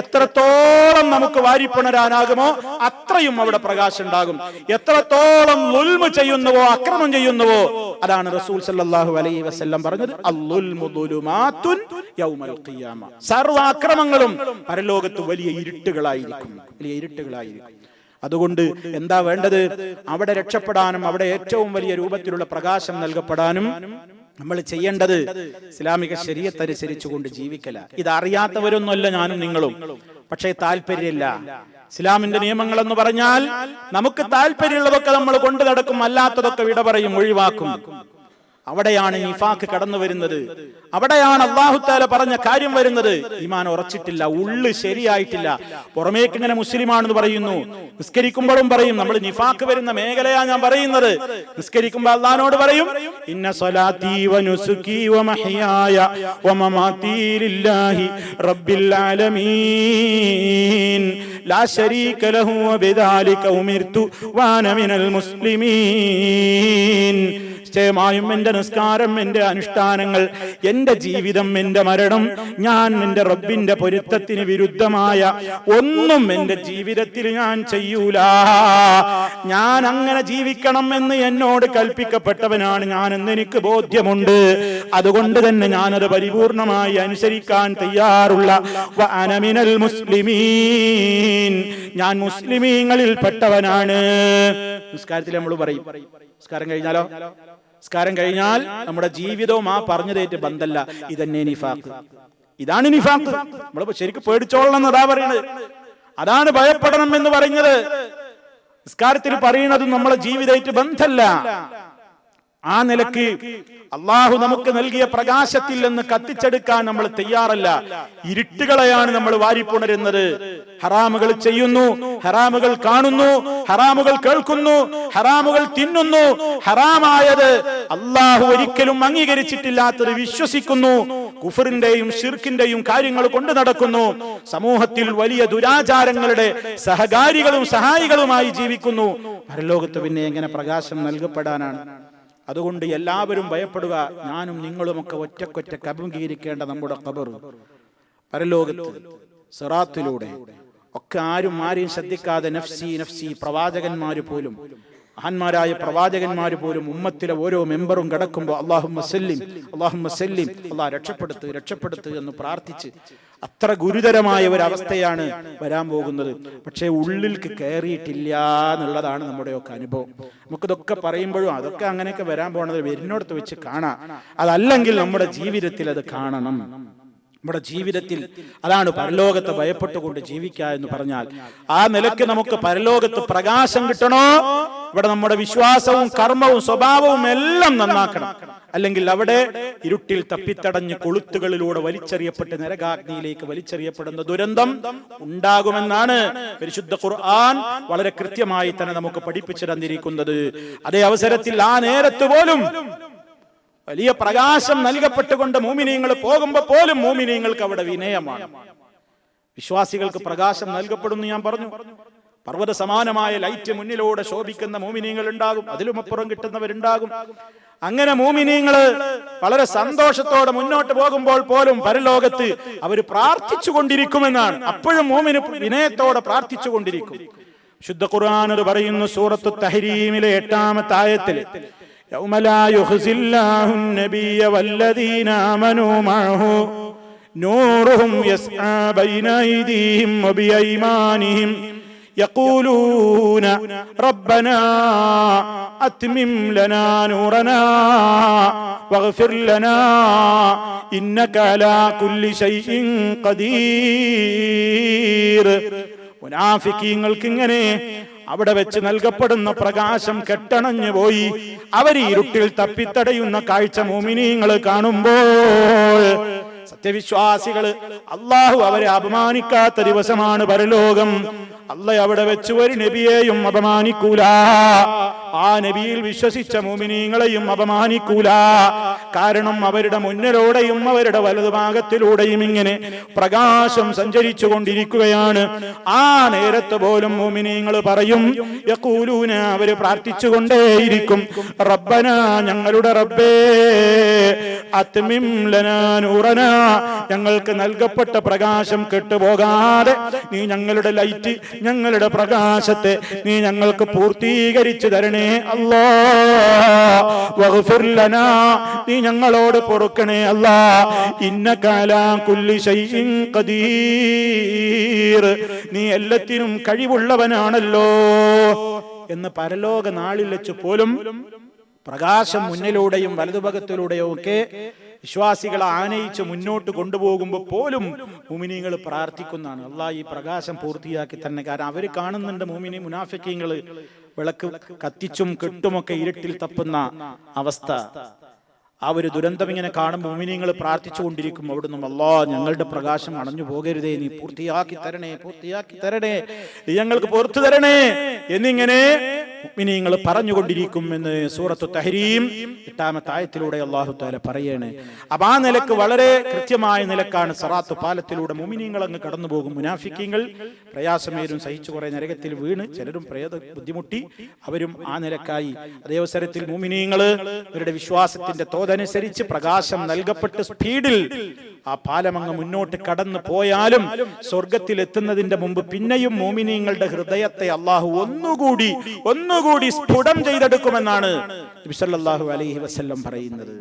എത്രത്തോളം നമുക്ക് വാരിപ്പുണരാനാകുമോ അത്രയും അവിടെ പ്രകാശം ഉണ്ടാകും. എത്രത്തോളം ളുൽമ് ചെയ്യുന്നുവോ, അക്രമം ചെയ്യുന്നുവോ, അതാണ് റസൂൽ സല്ലല്ലാഹു അലൈഹി വസല്ലം പറഞ്ഞത്, അൽളുൽമു ദുലുമാതുൻ യൗമൽ ഖിയാമ. സർവ്വ അക്രമങ്ങളും പരലോകത്ത് വലിയ ഇരുട്ടുകളായിരിക്കും. അതുകൊണ്ട് എന്താ വേണ്ടത്? അവിടെ രക്ഷപ്പെടാനും അവിടെ ഏറ്റവും വലിയ രൂപത്തിലുള്ള പ്രകാശം നൽകപ്പെടാനും നമ്മൾ ചെയ്യേണ്ടത് ഇസ്ലാമിക ശരീഅത്ത് അനുസരിച്ചുകൊണ്ട് ജീവിക്കല. ഇതറിയാത്തവരൊന്നുമല്ല ഞാനും നിങ്ങളും, പക്ഷേ താല്പര്യമില്ല. ഇസ്ലാമിന്റെ നിയമങ്ങൾ എന്ന് പറഞ്ഞാൽ നമുക്ക് താല്പര്യമുള്ളതൊക്കെ നമ്മൾ കൊണ്ടു നടക്കും, അല്ലാത്തതൊക്കെ വിട പറയും, ഒഴിവാക്കും. അവിടെയാണ് നിഫാഖ് കടന്നു വരുന്നത്. അവിടെയാണ് അല്ലാഹു തആല പറഞ്ഞ കാര്യം വരുന്നത്. ഈമാൻ ഉറച്ചിട്ടില്ല, ഉള്ളു ശരിയായിട്ടില്ല. പുറമേക്ക് ഇങ്ങനെ മുസ്ലിമാണെന്ന് പറയുന്നു, നിസ്കരിക്കുമ്പോഴും പറയും നമ്മൾ നിഫാഖ് വരുന്ന മേഖലയാണ് ഞാൻ പറയുന്നത്. നിസ്കരിക്കുമ്പോൾ അല്ലാഹുവോട് പറയും, ഇന്ന സ്വലാത്തി വനുസുകി വമഹ്യായ വമമാതി ലില്ലാഹി റബ്ബിൽ ആലമീൻ ലാ ശരീക ലഹു വബിദാലിക ഉമിർതു വഅന മിനൽ മുസ്ലിമീൻ. നിശ്ചയമായും എന്റെ നിസ്കാരം, എന്റെ അനുഷ്ഠാനങ്ങൾ, എന്റെ ജീവിതം, എന്റെ മരണം, ഞാൻ എന്റെ റബ്ബിന്റെ പൊരുത്തത്തിന് വിരുദ്ധമായ ഒന്നും എന്റെ ജീവിതത്തിൽ ഞാൻ ചെയ്യൂല. ഞാൻ അങ്ങനെ ജീവിക്കണം എന്ന് എന്നോട് കൽപ്പിക്കപ്പെട്ടവനാണ് ഞാനെന്ന് എനിക്ക് ബോധ്യമുണ്ട്. അതുകൊണ്ട് തന്നെ ഞാനത് പരിപൂർണമായി അനുസരിക്കാൻ തയ്യാറുള്ള വഅന മിനൽ മുസ്ലിമീൻ, ഞാൻ മുസ്ലിമീങ്ങളിൽ പെട്ടവനാണ്. നിസ്കാരത്തിൽ നമ്മൾ പറയും, നിസ്കാരം കഴിഞ്ഞാലോ, നിസ്കാരം കഴിഞ്ഞാൽ നമ്മുടെ ജീവിതവും ആ പറഞ്ഞതേറ്റ് ബന്ധല്ല. ഇതന്നെ നിഫാഖ്, ഇതാണ് നിഫാഖ്. നമ്മൾ ശരിക്കും പേടിച്ചോളണം എന്നതാ പറയുന്നത്, അതാണ് ഭയപ്പെടണം എന്ന് പറയുന്നത്. നിസ്കാരത്തിൽ പറയുന്നതും നമ്മളെ ജീവിതമായിട്ട് ബന്ധല്ല. ആ നിലക്ക് അള്ളാഹു നമുക്ക് നൽകിയ പ്രകാശത്തിൽ നിന്ന് കത്തിച്ചെടുക്കാൻ നമ്മൾ തയ്യാറല്ല. ഇരുട്ടുകളെയാണ് നമ്മൾ വാരിപ്പുണരുന്നത്. ഹറാമുകൾ ചെയ്യുന്നു, ഹറാമുകൾ കാണുന്നു, ഹറാമുകൾ കേൾക്കുന്നു, ഹറാമുകൾ തിന്നുന്നു, ഹറാമായത് അള്ളാഹു ഒരിക്കലും അംഗീകരിച്ചിട്ടില്ലാത്തത് വിശ്വസിക്കുന്നു, കുഫറിന്റെയും ഷിർക്കിന്റെയും കാര്യങ്ങൾ കൊണ്ടു നടക്കുന്നു, സമൂഹത്തിൽ വലിയ ദുരാചാരങ്ങളുടെ സഹകാരികളും സഹായികളുമായി ജീവിക്കുന്നു. പരലോകത്ത് പിന്നെ എങ്ങനെ പ്രകാശം നൽകപ്പെടാനാണ്? അതുകൊണ്ട് എല്ലാവരും ഭയപ്പെടുക. ഞാനും നിങ്ങളുമൊക്കെ ഒറ്റക്കൊറ്റക്ക് അഭിമുഖീകരിക്കേണ്ട നമ്മുടെ ഖബർ, പരലോകത്ത് സിറാത്തിലൂടെ ഒക്കെ ആരെയും ശ്രദ്ധിക്കാതെ നഫ്സി നഫ്സി, പ്രവാചകന്മാര് പോലും, മഹാന്മാരായ പ്രവാചകന്മാര് പോലും ഉമ്മത്തിലെ ഓരോ മെമ്പറും കിടക്കുമ്പോൾ അല്ലാഹുമ്മ സല്ലിം അല്ലാഹുമ്മ സല്ലിം, അല്ലാഹ് രക്ഷപ്പെടുത്ത് എന്ന് പ്രാർത്ഥിച്ച് അത്ര ഗുരുതരമായ ഒരു അവസ്ഥയാണ് വരാൻ പോകുന്നത്. പക്ഷേ ഉള്ളിൽക്ക് കയറിയിട്ടില്ല എന്നുള്ളതാണ് നമ്മുടെയൊക്കെ അനുഭവം. നമുക്കിതൊക്കെ പറയുമ്പോഴും അതൊക്കെ അങ്ങനെയൊക്കെ വരാൻ പോണത് വരുന്നിടത്ത് വെച്ച് കാണാം. അതല്ലെങ്കിൽ നമ്മുടെ ജീവിതത്തിൽ അത് കാണണം. നമ്മുടെ ജീവിതത്തിൽ അതാണ് പരലോകത്തെ ഭയപ്പെട്ടുകൊണ്ട് ജീവിക്കുക എന്ന് പറഞ്ഞാൽ. ആ നിലയ്ക്ക് നമുക്ക് പരലോകത്ത് പ്രകാശം കിട്ടണോ, ഇവിടെ നമ്മുടെ വിശ്വാസവും കർമ്മവും സ്വഭാവവും എല്ലാം നന്നാക്കണം. അല്ലെങ്കിൽ അവിടെ ഇരുട്ടിൽ തപ്പിത്തടഞ്ഞ് കൊളുത്തുകളിലൂടെ വലിച്ചെറിയപ്പെട്ട് നരകാഗ്നിയിലേക്ക് വലിച്ചെറിയപ്പെടുന്ന ദുരന്തം ഉണ്ടാകുമെന്നാണ് പരിശുദ്ധ ഖുർആൻ വളരെ കൃത്യമായി തന്നെ നമുക്ക് പഠിപ്പിച്ചു തന്നിരിക്കുന്നത്. അതേ അവസരത്തിൽ ആ നേരത്ത് പോലും വലിയ പ്രകാശം നൽകപ്പെട്ടുകൊണ്ട് മോമിനീങ്ങൾ പോകുമ്പോൾ പോലും മോമിനീങ്ങൾക്ക് അവിടെ വിനയമാണ്. വിശ്വാസികൾക്ക് പ്രകാശം നൽകപ്പെടുന്നു ഞാൻ പറഞ്ഞു. പർവ്വത സമാനമായ ലൈറ്റ് മുന്നിലൂടെ ശോഭിക്കുന്ന മോമിനീങ്ങൾ ഉണ്ടാകും, അതിലും അപ്പുറം കിട്ടുന്നവരുണ്ടാകും. അങ്ങനെ മോമിനീങ്ങള് വളരെ സന്തോഷത്തോടെ മുന്നോട്ട് പോകുമ്പോൾ പോലും പരലോകത്ത് അവർ പ്രാർത്ഥിച്ചു കൊണ്ടിരിക്കുമെന്നാണ്. അപ്പോഴും മോമിന് വിനയത്തോടെ പ്രാർത്ഥിച്ചു കൊണ്ടിരിക്കും. ശുദ്ധ ഖുർആൻ അത് പറയുന്നു സൂറത്തു തഹരീമിലെ 8-ാമത്തെ ആയത്തിൽ, يوم لا يخزي الله النبي والذين آمنوا معه نورهم يسعى بين أيديهم وبأيمانهم يقولون ربنا أتمم لنا نورنا واغفر لنا إنك على كل شيء قدير. മുനാഫിക്കീങ്ങൾക്ക് ഇങ്ങനെ അവിടെ വെച്ച് നൽകപ്പെടുന്ന പ്രകാശം കെട്ടണഞ്ഞു പോയി അവർ ഇരുട്ടിൽ തപ്പിത്തടയുന്ന കാഴ്ച മോമിനീങ്ങൾ കാണുമ്പോൾ സത്യവിശ്വാസികള് അള്ളാഹു അവരെ അപമാനിക്കാത്ത ദിവസമാണ് പരലോകം. അള്ളാഹ് അവിടെ വെച്ച് ഒരു നബിയെയും അപമാനിക്കൂല, ആ നബിയിൽ വിശ്വസിച്ച മോമിനീങ്ങളെയും അപമാനിക്കൂല. കാരണം അവരുടെ മുന്നിലൂടെയും അവരുടെ വലതുഭാഗത്തിലൂടെയും ഇങ്ങനെ പ്രകാശം സഞ്ചരിച്ചു കൊണ്ടിരിക്കുകയാണ്. ആ നേരത്ത് പോലും മോമിനീങ്ങൾ പറയും, യഖൂലൂന, അവര് പ്രാർത്ഥിച്ചുകൊണ്ടേയിരിക്കും, റബ്ബന, ഞങ്ങളുടെ റബ്ബേ, അത്മിം ലനാ നൂറനാ, ഞങ്ങൾക്ക് നൽകപ്പെട്ട പ്രകാശം കെട്ടുപോകാതെ നീ ഞങ്ങളുടെ ലൈറ്റ്, ഞങ്ങളുടെ പ്രകാശത്തെ നീ ഞങ്ങൾക്ക് പൂർത്തീകരിച്ചു തരണേ അല്ലാഹ്. വഗ്ഫിർ ലനാ, നീ ഞങ്ങളോട് പൊറുക്കണേ അല്ലാഹ്. ഇന്നക അലാ കുല്ലി ശൈഇൻ ഖദീർ, നീ എല്ലാത്തിനും കഴിവുള്ളവനാണല്ലോ എന്ന് പരലോക നാളിൽ വെച്ച് പോലും പ്രകാശം മുന്നിലൂടെയും വലതുഭാഗത്തിലൂടെയും ഒക്കെ വിശ്വാസികളെ ആനയിച്ച് മുന്നോട്ട് കൊണ്ടുപോകുമ്പോൾ പോലും മുഅ്മിനീങ്ങൾ പ്രാർത്ഥിക്കുന്നതാണ്, അല്ലാഹ് ഈ പ്രകാശം പൂർത്തിയാക്കി തന്നെ. കാരണം അവർ കാണുന്നുണ്ട് മുനാഫിക്കീങ്ങൾ വിളക്ക് കത്തിച്ചും കെട്ടുമൊക്കെ ഇരുട്ടിൽ തപ്പുന്ന അവസ്ഥ. ആ ഒരു ദുരന്തം ഇങ്ങനെ കാണുമ്പോൾ മുഅ്മിനീങ്ങൾ പ്രാർത്ഥിച്ചുകൊണ്ടിരിക്കും, അവിടുന്ന് അല്ലാഹ് ഞങ്ങളുടെ പ്രകാശം അണഞ്ഞു പോകരുതേ, നീ പൂർത്തിയാക്കി തരണേ, നീ ഞങ്ങൾക്ക് പുറത്തു തരണേ എന്നിങ്ങനെ മുഅ്മിനീങ്ങൾ പറഞ്ഞുകൊണ്ടിരിക്കും എന്ന് സൂറത്തു തഹരീം 8-ാമത്തെ ആയത്തിലൂടെ അല്ലാഹു തആല പറയാണ്. അപ്പൊ ആ നിലക്ക് വളരെ കൃത്യമായ നിലക്കാണ് സിറാത്ത് പാലത്തിലൂടെ മുഅ്മിനീങ്ങൾ അങ്ങ് കടന്നു പോകും. മുനാഫിക്കീങ്ങൾ പ്രയാസമേരും സഹിച്ചു കുറെ നരകത്തിൽ വീണ് ചിലരും ബുദ്ധിമുട്ടി, അവരും ആ നിലക്കായി. അതേ അവസരത്തിൽ മുഅ്മിനീങ്ങൾ അവരുടെ വിശ്വാസത്തിന്റെ തോതനുസരിച്ച് പ്രകാശം നൽകപ്പെട്ട് സ്പീഡിൽ ആ പാലം അങ്ങ് മുന്നോട്ട് കടന്നു പോയാലും സ്വർഗത്തിൽ എത്തുന്നതിന്റെ മുമ്പ് പിന്നെയും മുഅ്മിനീങ്ങളുടെ ഹൃദയത്തെ അല്ലാഹു ഒന്നുകൂടി സ്ഫുടം ചെയ്തെടുക്കുമെന്നാണ് നബി സല്ലല്ലാഹു അലൈഹി വസല്ലം പറയുന്നത്.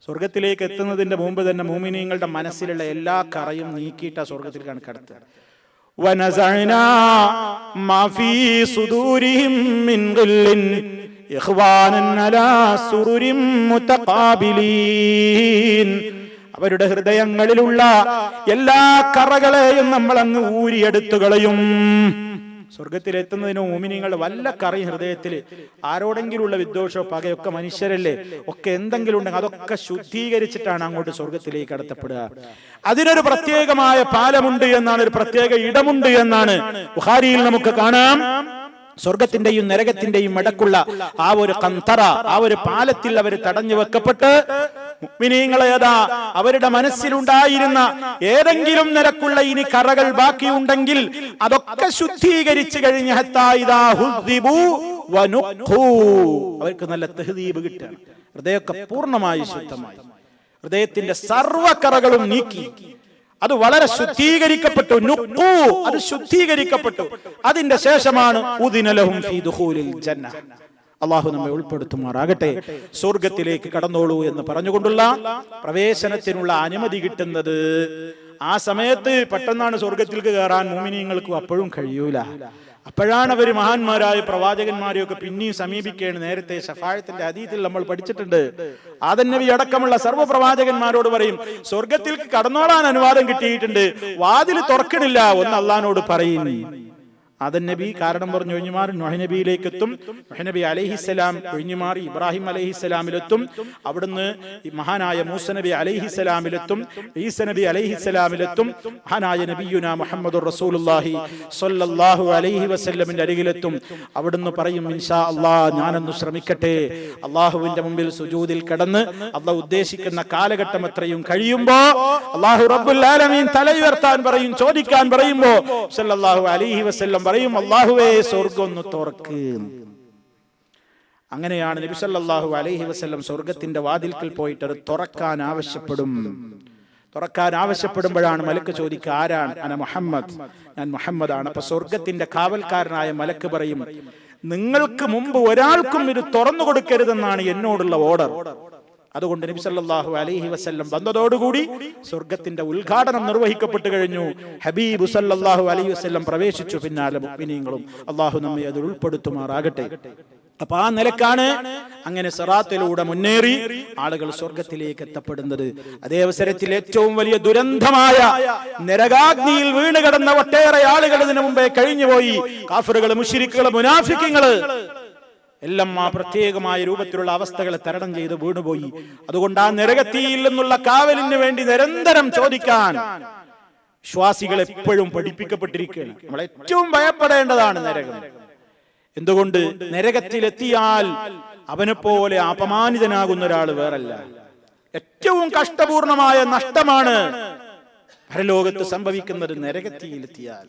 സ്വർഗത്തിലേക്ക് എത്തുന്നതിന്റെ മുമ്പ് തന്നെ മുഅ്മിനീങ്ങളുടെ മനസ്സിലുള്ള എല്ലാ കറയും നീക്കിയിട്ട് സ്വർഗത്തിൽ കടത്തുക. വനസഅനാ മാ ഫീ സുദൂരിഹിം മിൻ ഗില്ലിൻ ഇഖ്വാനൻ അലാ സുറുരിൻ മുതഖാബിലീൻ, അവരുടെ ഹൃദയങ്ങളിലുള്ള എല്ലാ കറകളെയും നമ്മൾ അങ്ങ് ഊരിയെടുത്തു കളയും. സ്വർഗത്തിലെത്തുന്നതിന് മുഅ്മിനീങ്ങൾ വല്ല കറയും ഹൃദയത്തിൽ, ആരോടെങ്കിലുള്ള വിദ്വേഷമോ പകയൊക്കെ മനുഷ്യരല്ലേ, ഒക്കെ എന്തെങ്കിലും ഉണ്ടെങ്കിൽ അതൊക്കെ ശുദ്ധീകരിച്ചിട്ടാണ് അങ്ങോട്ട് സ്വർഗത്തിലേക്ക് കടത്തപ്പെടുക. അതിനൊരു പ്രത്യേകമായ പാലമുണ്ട് എന്നാണ്, ഒരു പ്രത്യേക ഇടമുണ്ട് എന്നാണ് ബുഖാരിയിൽ നമുക്ക് കാണാം. സ്വർഗത്തിന്റെയും നരകത്തിന്റെയും ഇടക്കുള്ള ആ ഒരു കന്തറ, ആ ഒരു പാലത്തിൽ അവർ തടഞ്ഞു വെക്കപ്പെട്ട് മുഅ്മിനീങ്ങളെ അവരുടെ മനസ്സിലുണ്ടായിരുന്ന ഏതെങ്കിലും നിരക്കുള്ള ഇനി കറകൾ ബാക്കിയുണ്ടെങ്കിൽ അതൊക്കെ ശുദ്ധീകരിച്ചു കഴിഞ്ഞ് ഹത്താ ഇദാ ഹുദ്ദിബു വനുഖൂ, അവർക്ക് നല്ല തഹ്ദീബ് കിട്ടുകയാണ്. ഹൃദയമൊക്കെ പൂർണ്ണമായി ശുദ്ധമായി, ഹൃദയത്തിന്റെ സർവ്വകറകളും നീക്കി അത് വളരെ ശുദ്ധീകരിക്കപ്പെട്ടു. നുഖൂ, അത് ശുദ്ധീകരിക്കപ്പെട്ടു. അതിന്റെ ശേഷമാണ് ഉദിന ലഹും ഫീ ദുഖൂലിൽ ജന്ന. അള്ളാഹു നമ്മെ ഉൾപ്പെടുത്തുമാറാകട്ടെ. സ്വർഗത്തിലേക്ക് കടന്നോളൂ എന്ന് പറഞ്ഞുകൊണ്ടുള്ള പ്രവേശനത്തിനുള്ള അനുമതി കിട്ടുന്നത് ആ സമയത്ത് പെട്ടെന്നാണ് സ്വർഗത്തിലേക്ക് കയറാൻ മുഅ്മിനീങ്ങൾക്ക് അപ്പോഴും കഴിയൂല. അപ്പോഴാണ് അവർ മഹാന്മാരായ പ്രവാചകന്മാരെയൊക്കെ പിന്നെയും സമീപിക്കുകയാണ്. നേരത്തെ ശഫാഅത്തിന്റെ ഹദീസിൽ നമ്മൾ പഠിച്ചിട്ടുണ്ട്. ആദം നബി അടക്കമുള്ള സർവ്വ പ്രവാചകന്മാരോട് പറയും, സ്വർഗത്തിലേക്ക് കടന്നോളാൻ അനുവാദം കിട്ടിയിട്ടുണ്ട്, വാതിൽ തുറക്കണില്ല, ഒന്ന് അള്ളാഹിനോട് പറയും. ആദം നബി കാരണം പറഞ്ഞു ഒഴിഞ്ഞു മാറി നൂഹ് നബിയിലേക്ക് എത്തും. നൂഹ് നബി അലൈഹിസ്സലാം ഒഴിഞ്ഞു മാറി ഇബ്രാഹിം അലൈഹിസ്സലാമിലെത്തും. അവിടുന്ന് മഹാനായ മൂസ നബി അലൈഹിസ്സലാമിലെത്തും. ഈസ നബി അലൈഹിസ്സലാമിലെത്തും. മഹാനായ നബിയുനാ മുഹമ്മദുർ റസൂലുള്ളാഹി സ്വല്ലല്ലാഹു അലൈഹി വസല്ലമിന്റെ അരികിലെത്തും. അവിടുന്ന് പറയും, ഇൻഷാ അല്ലാഹ് ഞാനൊന്ന് ശ്രമിക്കട്ടെ. അള്ളാഹുവിന്റെ മുമ്പിൽ സുജൂദിൽ കിടന്ന് അള്ളാഹ് ഉദ്ദേശിക്കുന്ന കാലഘട്ടം എത്രയും കഴിയുമ്പോ അള്ളാഹു റബ്ബുൽ ആലമീൻ തലയുയർത്താൻ പറയും, ചോദിക്കാൻ പറയുമ്പോ സല്ലല്ലാഹു അലൈഹി വസല്ലം പറയും, അല്ലാഹുവേ സ്വർഗ്ഗം ഒന്ന് തുറക്ക്. അങ്ങനെയാണ് നബി സല്ലല്ലാഹു അലൈഹി വസല്ലം സ്വർഗത്തിന്റെ വാതിൽക്കൽ പോയിട്ട് അത് തുറക്കാൻ ആവശ്യപ്പെടും. തുറക്കാൻ ആവശ്യപ്പെടുമ്പോഴാണ് മലക്ക് ചോദിക്കുക, ആരാണ്? അന മുഹമ്മദ്, ഞാൻ മുഹമ്മദാണ്. അപ്പൊ സ്വർഗത്തിന്റെ കാവൽക്കാരനായ മലക്ക് പറയും, നിങ്ങൾക്ക് മുമ്പ് ഒരാൾക്കും ഇത് തുറന്നു കൊടുക്കരുതെന്നാണ് എന്നോടുള്ള ഓർഡർ. അതുകൊണ്ട് നബി സല്ലല്ലാഹു അലൈഹി വസല്ലം വന്നതോടുകൂടി സ്വർഗത്തിന്റെ ഉദ്ഘാടനം നിർവഹിക്കപ്പെട്ടു കഴിഞ്ഞു. ഹബീബ് സല്ലല്ലാഹു അലൈഹി വസല്ലം പ്രവേശിച്ചു. പിന്നാലെ മുഅ്മിനീങ്ങളും. അള്ളാഹു നമ്മെ അതിൽ ഉൾപ്പെടുത്തുമാറാകട്ടെ. അപ്പൊ ആ നിലക്കാണ് അങ്ങനെ സിറാത്തിലൂടെ മുന്നേറി ആളുകൾ സ്വർഗത്തിലേക്ക് എത്തപ്പെടുന്നത്. അതേ അവസരത്തിൽ ഏറ്റവും വലിയ ദുരന്തമായ നരകാഗ്നിയിൽ വീണ് കിടന്ന ഒട്ടേറെ ആളുകൾ ഇതിനു മുമ്പേ കഴിഞ്ഞുപോയി. കാഫിറുകൾ, മുശ്രിക്കുകൾ, മുനാഫിക്കുകൾ എല്ലാം ആ പ്രത്യേകമായ രൂപത്തിലുള്ള അവസ്ഥകളെ തരണം ചെയ്ത് വീണുപോയി. അതുകൊണ്ട് ആ നരകത്തിയിൽ നിന്നുള്ള കാവലിന് വേണ്ടി നിരന്തരം ചോദിക്കാൻ വിശ്വാസികൾ എപ്പോഴും പഠിപ്പിക്കപ്പെട്ടിരിക്കുകയാണ്. നമ്മൾ ഏറ്റവും ഭയപ്പെടേണ്ടതാണ് നരകം. എന്തുകൊണ്ട്? നരകത്തിലെത്തിയാൽ അവനെ പോലെ അപമാനിതനാകുന്ന ഒരാൾ വേറല്ല. ഏറ്റവും കഷ്ടപൂർണമായ നഷ്ടമാണ് പരലോകത്ത് സംഭവിക്കുന്നത് നരകത്തിയിലെത്തിയാൽ.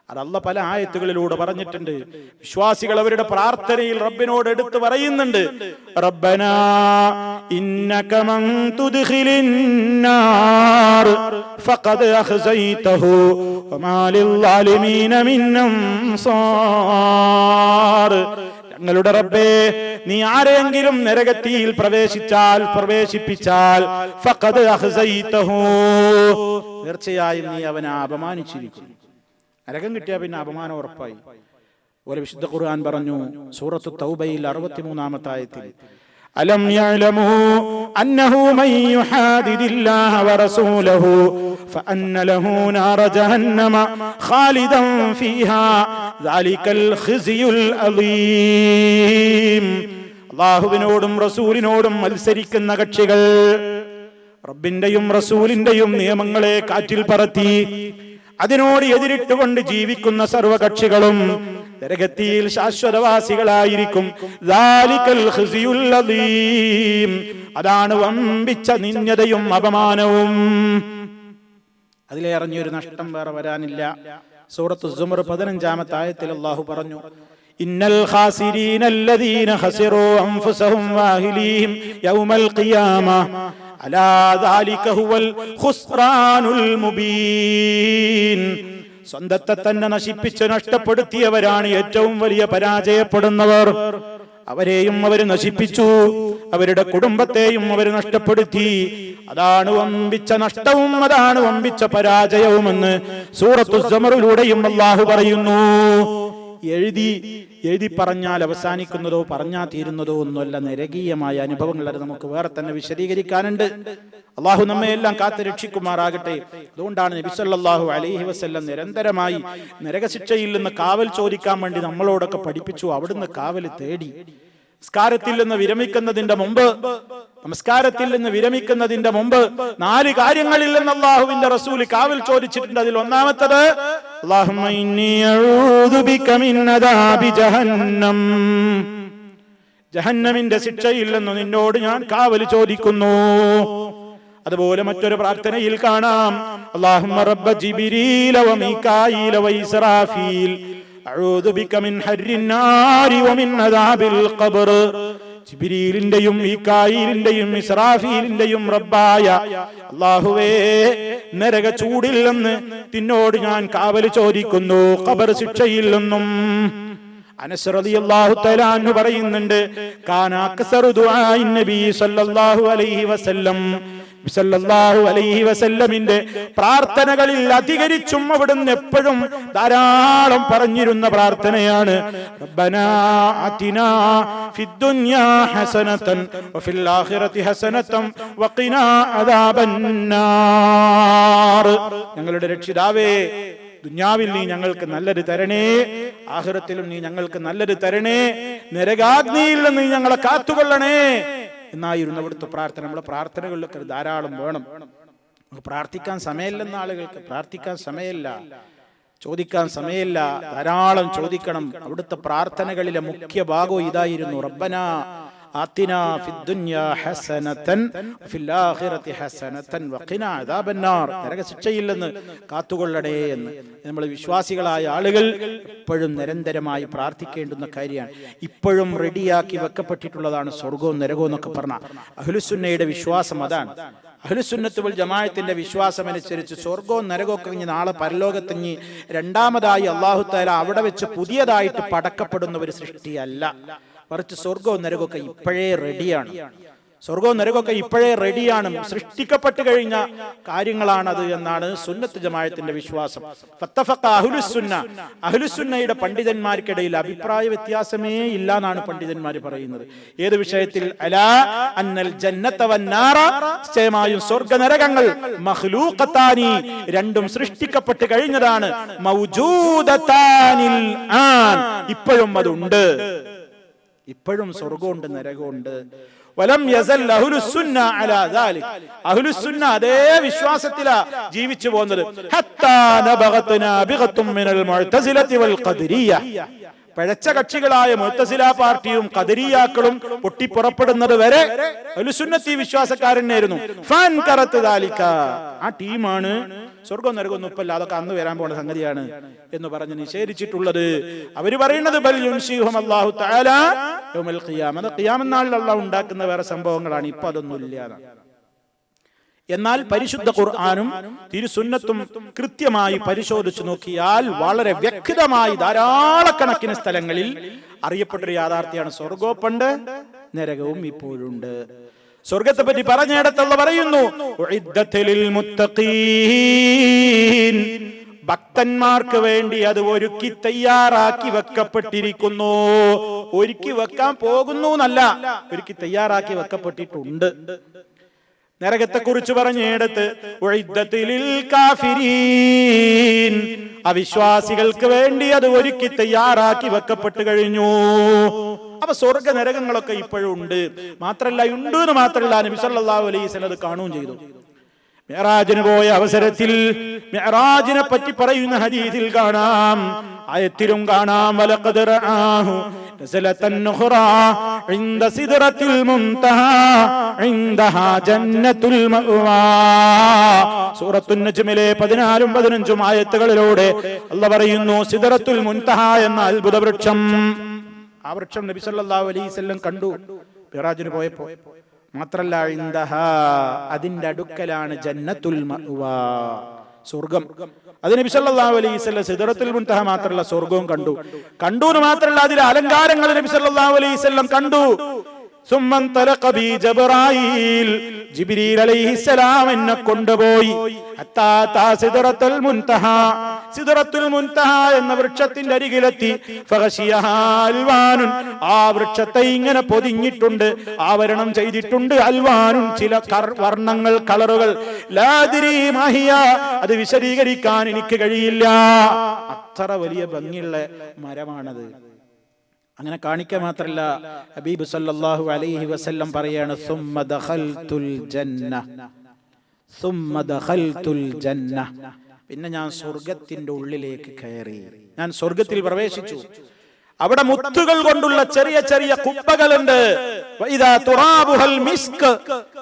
അത് അല്ലാഹ് പല ആയത്തുകളിലൂടെ പറഞ്ഞിട്ടുണ്ട്. വിശ്വാസികൾ അവരുടെ പ്രാർത്ഥനയിൽ റബ്ബിനോട് എടുത്തു പറയുന്നുണ്ട്, റബ്ബനാ ഇന്നക മൻ തുദ്ഖിലിൻ നാർ ഫഖദ് അഖ്സൈതഹു വമാ ലിൽസാലിമീന മിൻ അൻസാർ. ഞങ്ങളുടെ റബ്ബേ, നീ ആരെങ്കിലും നരകത്തിയിൽ പ്രവേശിപ്പിച്ചാൽ ഫഖദ് അഖ്സൈതഹു, തീർച്ചയായും നീ അവനെ അപമാനിച്ചിരിക്കുന്നു. നരകം കിട്ടിയാൽ പിന്നെ അപമാനം ഉറപ്പായി. പോലെ വിശുദ്ധ ഖുർആൻ പറഞ്ഞു സൂറത്തു തൗബയിൽ 63-ാമത്തെ ആയത്തിൽ, അലം യഅലമു അന്നഹു മൻ യുഹാദിദില്ലാഹ വറസൂലഹു ഫഅന്ന ലഹു നാറ ജഹന്നമ ഖാലിദൻ ഫീഹാ ദാലികൽ ഖിസ്യുൽ അളീം. അല്ലാഹുവിനോടും റസൂലിനോടും മത്സരിക്കുന്ന കക്ഷികൾ റബ്ബിന്റെയും റസൂലിന്റെയും നിയമങ്ങളെ കാറ്റിൽ പറത്തി അതിനോട് എതിരിട്ടുകൊണ്ട് ജീവിക്കുന്ന സർവകക്ഷികളും നരകത്തിയിൽ ശാശ്വതവാസികളായിരിക്കും. ദാലികൽ ഖിസ്യുൽ അളീം, അതാണ് വമ്പിച്ച നിന്ദയും അപമാനവും. അതിലേറഞ്ഞൊരു നഷ്ടം വേറെ വരാനില്ല. സൂറത്തു സുമർ 15-ാമത്തെ ആയത്തിൽ അല്ലാഹു പറഞ്ഞു, ഇന്നൽ ഖാസിരീന അല്ലദീന ഖസിറൂ അൻഫുസഹും വഅഹ്ലീഹിം യൗമൽ ഖിയാമ അലാ ദാലിക ഹുവൽ ഖുസ്റാനുൽ മുബീൻ. സ്വന്തത്തെ തന്നെ നശിപ്പിച്ച് നഷ്ടപ്പെടുത്തിയവരാണ് ഏറ്റവും വലിയ പരാജയപ്പെടുന്നവർ. അവരെയും അവർ നശിപ്പിച്ചു, അവരുടെ കുടുംബത്തെയും അവർ നഷ്ടപ്പെടുത്തി. അതാണ് വമ്പിച്ച നഷ്ടവും, അതാണ് വമ്പിച്ച പരാജയവുമെന്ന് സൂറത്തു സുമറിലൂടെയും അല്ലാഹു പറയുന്നു. എഴുതി പറഞ്ഞാൽ അവസാനിക്കുന്നതോ പറഞ്ഞാൽ തീരുന്നതോ ഒന്നുമല്ല നരകീയമായ അനുഭവങ്ങൾ. അത് നമുക്ക് വേറെ തന്നെ വിശദീകരിക്കാനുണ്ട്. അള്ളാഹു നമ്മെ എല്ലാം കാത്ത് രക്ഷിക്കുമാറാകട്ടെ. അതുകൊണ്ടാണ് നബി സല്ലല്ലാഹു അലൈഹി വസല്ലം നിരന്തരമായി നരകശിക്ഷയിൽ നിന്ന് കാവൽ ചോദിക്കാൻ വേണ്ടി നമ്മളോടൊക്കെ പഠിപ്പിച്ചു. അവിടുന്ന് കാവൽ തേടി. നമസ്കാരത്തിൽ നിന്ന് വിരമിക്കുന്നതിന്റെ മുമ്പ് 4 കാര്യങ്ങളിൽ നിന്ന് അല്ലാഹുവിന്റെ റസൂൽ കാവൽ ചോദിച്ചിട്ടുണ്ട്. അതിൽ ഒന്നാമത്തത്, അല്ലാഹുമ്മ ഇന്നി അഊദു ബിക മിൻ അദാബി ജഹന്നം, ജഹന്നമിന്റെ ശിക്ഷയിൽ നിന്ന് നിന്നോട് ഞാൻ കാവൽ ചോദിക്കുന്നു. അതുപോലെ മറ്റൊരു പ്രാർത്ഥനയിൽ കാണാം, അല്ലാഹുമ്മ റബ്ബ ജിബ്രീല വ മീകായീല വ ഇസ്രാഫീൽ അഊദു ബിക മിൻ ഹർരിൻ നാരി വമിൻ അദാബിൽ ഖബ്ർ. ജിബ്രീലിന്റെയും മീകായിലിന്റെയും ഇസ്രാഫീലിന്റെയും റബ്ബായ അല്ലാഹുവേ, നരക ചൂടിൽ നിന്ന് നിന്നോട് ഞാൻ കാവൽ ചോദിക്കുന്നു, ഖബർ ശിക്ഷയിൽ നിന്നും. അനസ് റളിയല്ലാഹു തആല അൻഹു പറയുന്നുണ്ട്, കാന അക്സറു ദുആഇൻ നബി സല്ലല്ലാഹു അലൈഹി വസല്ലം, സല്ലല്ലാഹു അലൈഹി വസല്ലമിന്റെ പ്രാർത്ഥനകളിൽ അധികരിച്ചും അവിടുന്ന് എപ്പോഴും ധാരാളം പറഞ്ഞിരുന്ന പ്രാർത്ഥനയാണ് റബ്ബനാ ആതിനാ ഫിദ്ദുനിയാ ഹസനതൻ വഫിൽ ആഖിറതി ഹസനതൻ വഖിനാ അദാബന്നാർ. ഞങ്ങളുടെ രക്ഷിതാവേ, ദുനിയാവിൽ നീ ഞങ്ങൾക്ക് നല്ലത് തരണേ, ആഖിറത്തിലും നീ ഞങ്ങൾക്ക് നല്ലത് തരണേ, നരകാഗ്നിയിൽ നിന്ന് നീ ഞങ്ങളെ കാത്തുകൊള്ളണേ എന്നായിരുന്നു അവിടുത്തെ പ്രാർത്ഥന. നമ്മുടെ പ്രാർത്ഥനകളിലൊക്കെ ധാരാളം വേണം. നമുക്ക് പ്രാർത്ഥിക്കാൻ സമയമില്ലെന്ന ആളുകൾക്ക് പ്രാർത്ഥിക്കാൻ സമയമില്ല, ചോദിക്കാൻ സമയമില്ല, ധാരാളം ചോദിക്കണം. അവിടുത്തെ പ്രാർത്ഥനകളിലെ മുഖ്യ ഭാഗവും ഇതായിരുന്നു, റബ്ബനാ ആതിനാ ഫിദ്ദുനിയാ ഹസനതൻ വഫിൽ ആഖിറതി ഹസനതൻ വഖിനാ അദാബന്നാർ. നരക ശിക്ഷയിൽ നിന്ന് കാത്തുകൊള്ളണേ എന്ന് നമ്മൾ വിശ്വാസികളായ ആളുകൾ എപ്പോഴും നിരന്തരമായി പ്രാർത്ഥിക്കേണ്ടുന്ന കാര്യമാണ്. ഇപ്പോഴും റെഡിയാക്കി വെക്കപ്പെട്ടിട്ടുള്ളതാണ് സ്വർഗവും നരകവും എന്നൊക്കെ പറഞ്ഞ അഹ്ലുസുന്നയുടെ വിശ്വാസം. അതാണ് അഹ്ലുസുന്നത്ത് വൽ ജമാഅത്തിന്റെ വിശ്വാസം അനുസരിച്ച് സ്വർഗവും നരകവും കഴിഞ്ഞ് നാളെ പരലോകത്തിഞ്ഞ് രണ്ടാമതായി അല്ലാഹു തആല അവിടെ വെച്ച് പുതിയതായിട്ട് പടക്കപ്പെടുന്ന ഒരു സൃഷ്ടിയല്ല, മറിച്ച് സ്വർഗവും നരകമൊക്കെ ഇപ്പോഴേ റെഡിയാണ്. സ്വർഗവും നരകമൊക്കെ ഇപ്പോഴേ റെഡിയാണ്, സൃഷ്ടിക്കപ്പെട്ട് കഴിഞ്ഞ കാര്യങ്ങളാണത് എന്നാണ് സുന്നത്ത് ജമാഅത്തിന്റെ വിശ്വാസം. ഫത്തഫഖ അഹ്ലുസുന്ന, അഹ്ലുസുന്നയുടെ പണ്ഡിതന്മാർക്കിടയിൽ അഭിപ്രായ വ്യത്യാസമേ ഇല്ല എന്നാണ് പണ്ഡിതന്മാർ പറയുന്നത്. ഏത് വിഷയത്തിൽ? അലാ അന്നൽ ജന്നത വന്നാറ, നിശ്ചയമായും സ്വർഗ നരകങ്ങൾ മഖ്ലൂഖതാനി, രണ്ടും സൃഷ്ടിക്കപ്പെട്ട് കഴിഞ്ഞതാണ്. മൗജൂദതാനിൽ ആൻ, ഇപ്പോഴും അതുണ്ട്. ഇപ്പോഴും സ്വർഗമുണ്ട് നരകമുണ്ട്. വലം യസൽ അഹ്ലുസുന്ന അലാ ദാലിക്, അഹ്ലുസുന്ന അതേ വിശ്വാസത്തിലാ ജീവിച്ചു പോകുന്നത്. ഹത്താ നബഗത് നാബിഗത്തും മിനൽ മുഅ്തസിലതി വൽ ഖദരിയ്യ, പഴച്ച കക്ഷികളായ മുഅ്തസില പാർട്ടിയും ഖദരിയാക്കളും പൊട്ടിപ്പുറപ്പെടുന്നത് വരെ അഹ്ലുസുന്നത്തി വിശ്വാസക്കാരനായിരുന്നു. ഫൻകറത് ദാലിക, ആ ടീമാണ് സ്വർഗം നരകമൊന്നും ഇപ്പല്ല, അതൊക്കെ അന്ന് വരാൻ പോകുന്ന സംഗതിയാണ് എന്ന് പറഞ്ഞ് നിഷേധിച്ചിട്ടുള്ളത്. അവര് പറയുന്നത് ബൽ യുൻശിഹും അല്ലാഹു തആല യൗമൽ ഖിയാമ, ഖിയാമത്ത് നാളിൽ അല്ലാഹു ഉണ്ടാക്കുന്ന വേറെ സംഭവങ്ങളാണ്, ഇപ്പൊ അതൊന്നും ഇല്ല. എന്നാൽ പരിശുദ്ധ ഖുർആനും തിരുസുന്നത്തും കൃത്യമായി പരിശോധിച്ചു നോക്കിയാൽ വളരെ വ്യക്തമായി ധാരാളക്കണക്കിന് സ്ഥലങ്ങളിൽ അറിയപ്പെട്ടൊരു യാഥാർത്ഥ്യമാണ്, സ്വർഗവും പണ്ട് നരകവും ഇപ്പോഴുണ്ട്. സ്വർഗത്തെ പറ്റി പറഞ്ഞിടത്തുള്ള പറയുന്നു, ഉഇദ്ദത്തുൽ മുത്തഖീൻ, ഭക്തന്മാർക്ക് വേണ്ടി അത് ഒരുക്കി തയ്യാറാക്കി വെക്കപ്പെട്ടിരിക്കുന്നു. ഒരുക്കി വെക്കാൻ പോകുന്നു എന്നല്ല, ഒരുക്കി തയ്യാറാക്കി വെക്കപ്പെട്ടിട്ടുണ്ട്. നരകത്തെ കുറിച്ച് പറഞ്ഞിടത്ത് ഉഇദ്ദത്തുൽ കാഫിരീൻ, അവിശ്വാസികൾക്ക് വേണ്ടി അത് ഒരുക്കി തയ്യാറാക്കി വെക്കപ്പെട്ട് കഴിഞ്ഞു. അപ്പൊ സ്വർഗ നരകങ്ങളൊക്കെ ഇപ്പോഴും ഉണ്ട്. മാത്രല്ല, ഉണ്ട് എന്ന് മാത്രല്ല, നബി സല്ലല്ലാഹു അലൈഹി വസല്ലം അത് കാണുകയും ചെയ്തു. മിഅ്റാജിന് പോയ അവസരത്തിൽ മിഅ്റാജിനെ പറ്റി പറയുന്ന ഹദീസിൽ കാണാം, ആയത്തിലും കാണാം, വലഖദ് റആഹു നസലതൻ നുഖ്റാ ഇൻദ സിദ്റത്തിൽ മുൻതഹാ ഇൻദഹാ ജന്നത്തുൽ മഅ്വാ. സൂറത്തുൻ നജ്മിലെ 14ഉം 15ഉം ആയത്തുകളിലൂടെ അല്ലാഹു പറയുന്നു, സിദ്റത്തുൽ മുൻതഹ എന്ന അത്ഭുത വൃക്ഷം, ആ വൃക്ഷം നബി സല്ലല്ലാഹു അലൈഹി വസല്ലം കണ്ടു മിഅ്റാജിന് പോയപ്പോ. മാത്രല്ല, ഇൻദഹാ, അതിന്റെ അടുക്കലാണ് ജന്നത്തുൽ മഅ്വാ, സ്വർഗം. അത് നബി സല്ലല്ലാഹു അലൈഹി വസല്ലം സിദ്റത്തുൽ മുൻതഹ മാത്രല്ല, സ്വർഗവും കണ്ടു. എന്ന് മാത്രല്ല, അതിലെ അലങ്കാരങ്ങൾ നബി സല്ലല്ലാഹു അലൈഹി വസല്ലം കണ്ടു. സുമ്മൻ തലഖ ബി ജിബ്രീൽ, ജിബ്രീൽ അലൈഹിസ്സലാം എന്നെ കൊണ്ടുപോയി ഹത്താ താ സിദ്റത്തുൽ മുൻതഹ, സിദ്റത്തുൽ മുൻതഹ എന്ന വൃക്ഷത്തിന്റെ അരികിലെത്തി. ഫഗശിയഹാ അൽവാനുൻ, ആ വൃക്ഷത്തെ ഇങ്ങനെ പൊതിഞ്ഞിട്ടുണ്ട്, ആവരണം ചെയ്തിട്ടുണ്ട്. അൽവാനുൻ, ചില വർണ്ണങ്ങൾ, കളറുകൾ. ലാ അദ്രി മാഹിയ, അത് വിശദീകരിക്കാൻ എനിക്ക് കഴിയില്ല, അത്ര വലിയ ഭംഗിയുള്ള മരമാണത്. അങ്ങനെ കാണിക്കുക മാത്രല്ല, ഹബീബ് സല്ലല്ലാഹു അലൈഹി വസല്ലം പറയാണ്, സുമ്മ ദഖൽതുൽ ജന്ന, സുമ്മ ദഖൽതുൽ ജന്ന, പിന്നെ ഞാൻ സ്വർഗത്തിന്റെ ഉള്ളിലേക്ക് കയറി, ഞാൻ സ്വർഗത്തിൽ പ്രവേശിച്ചു. അവിടെ മുത്തുകൾ കൊണ്ടുള്ള ചെറിയ ചെറിയ കുപ്പകളുണ്ട്.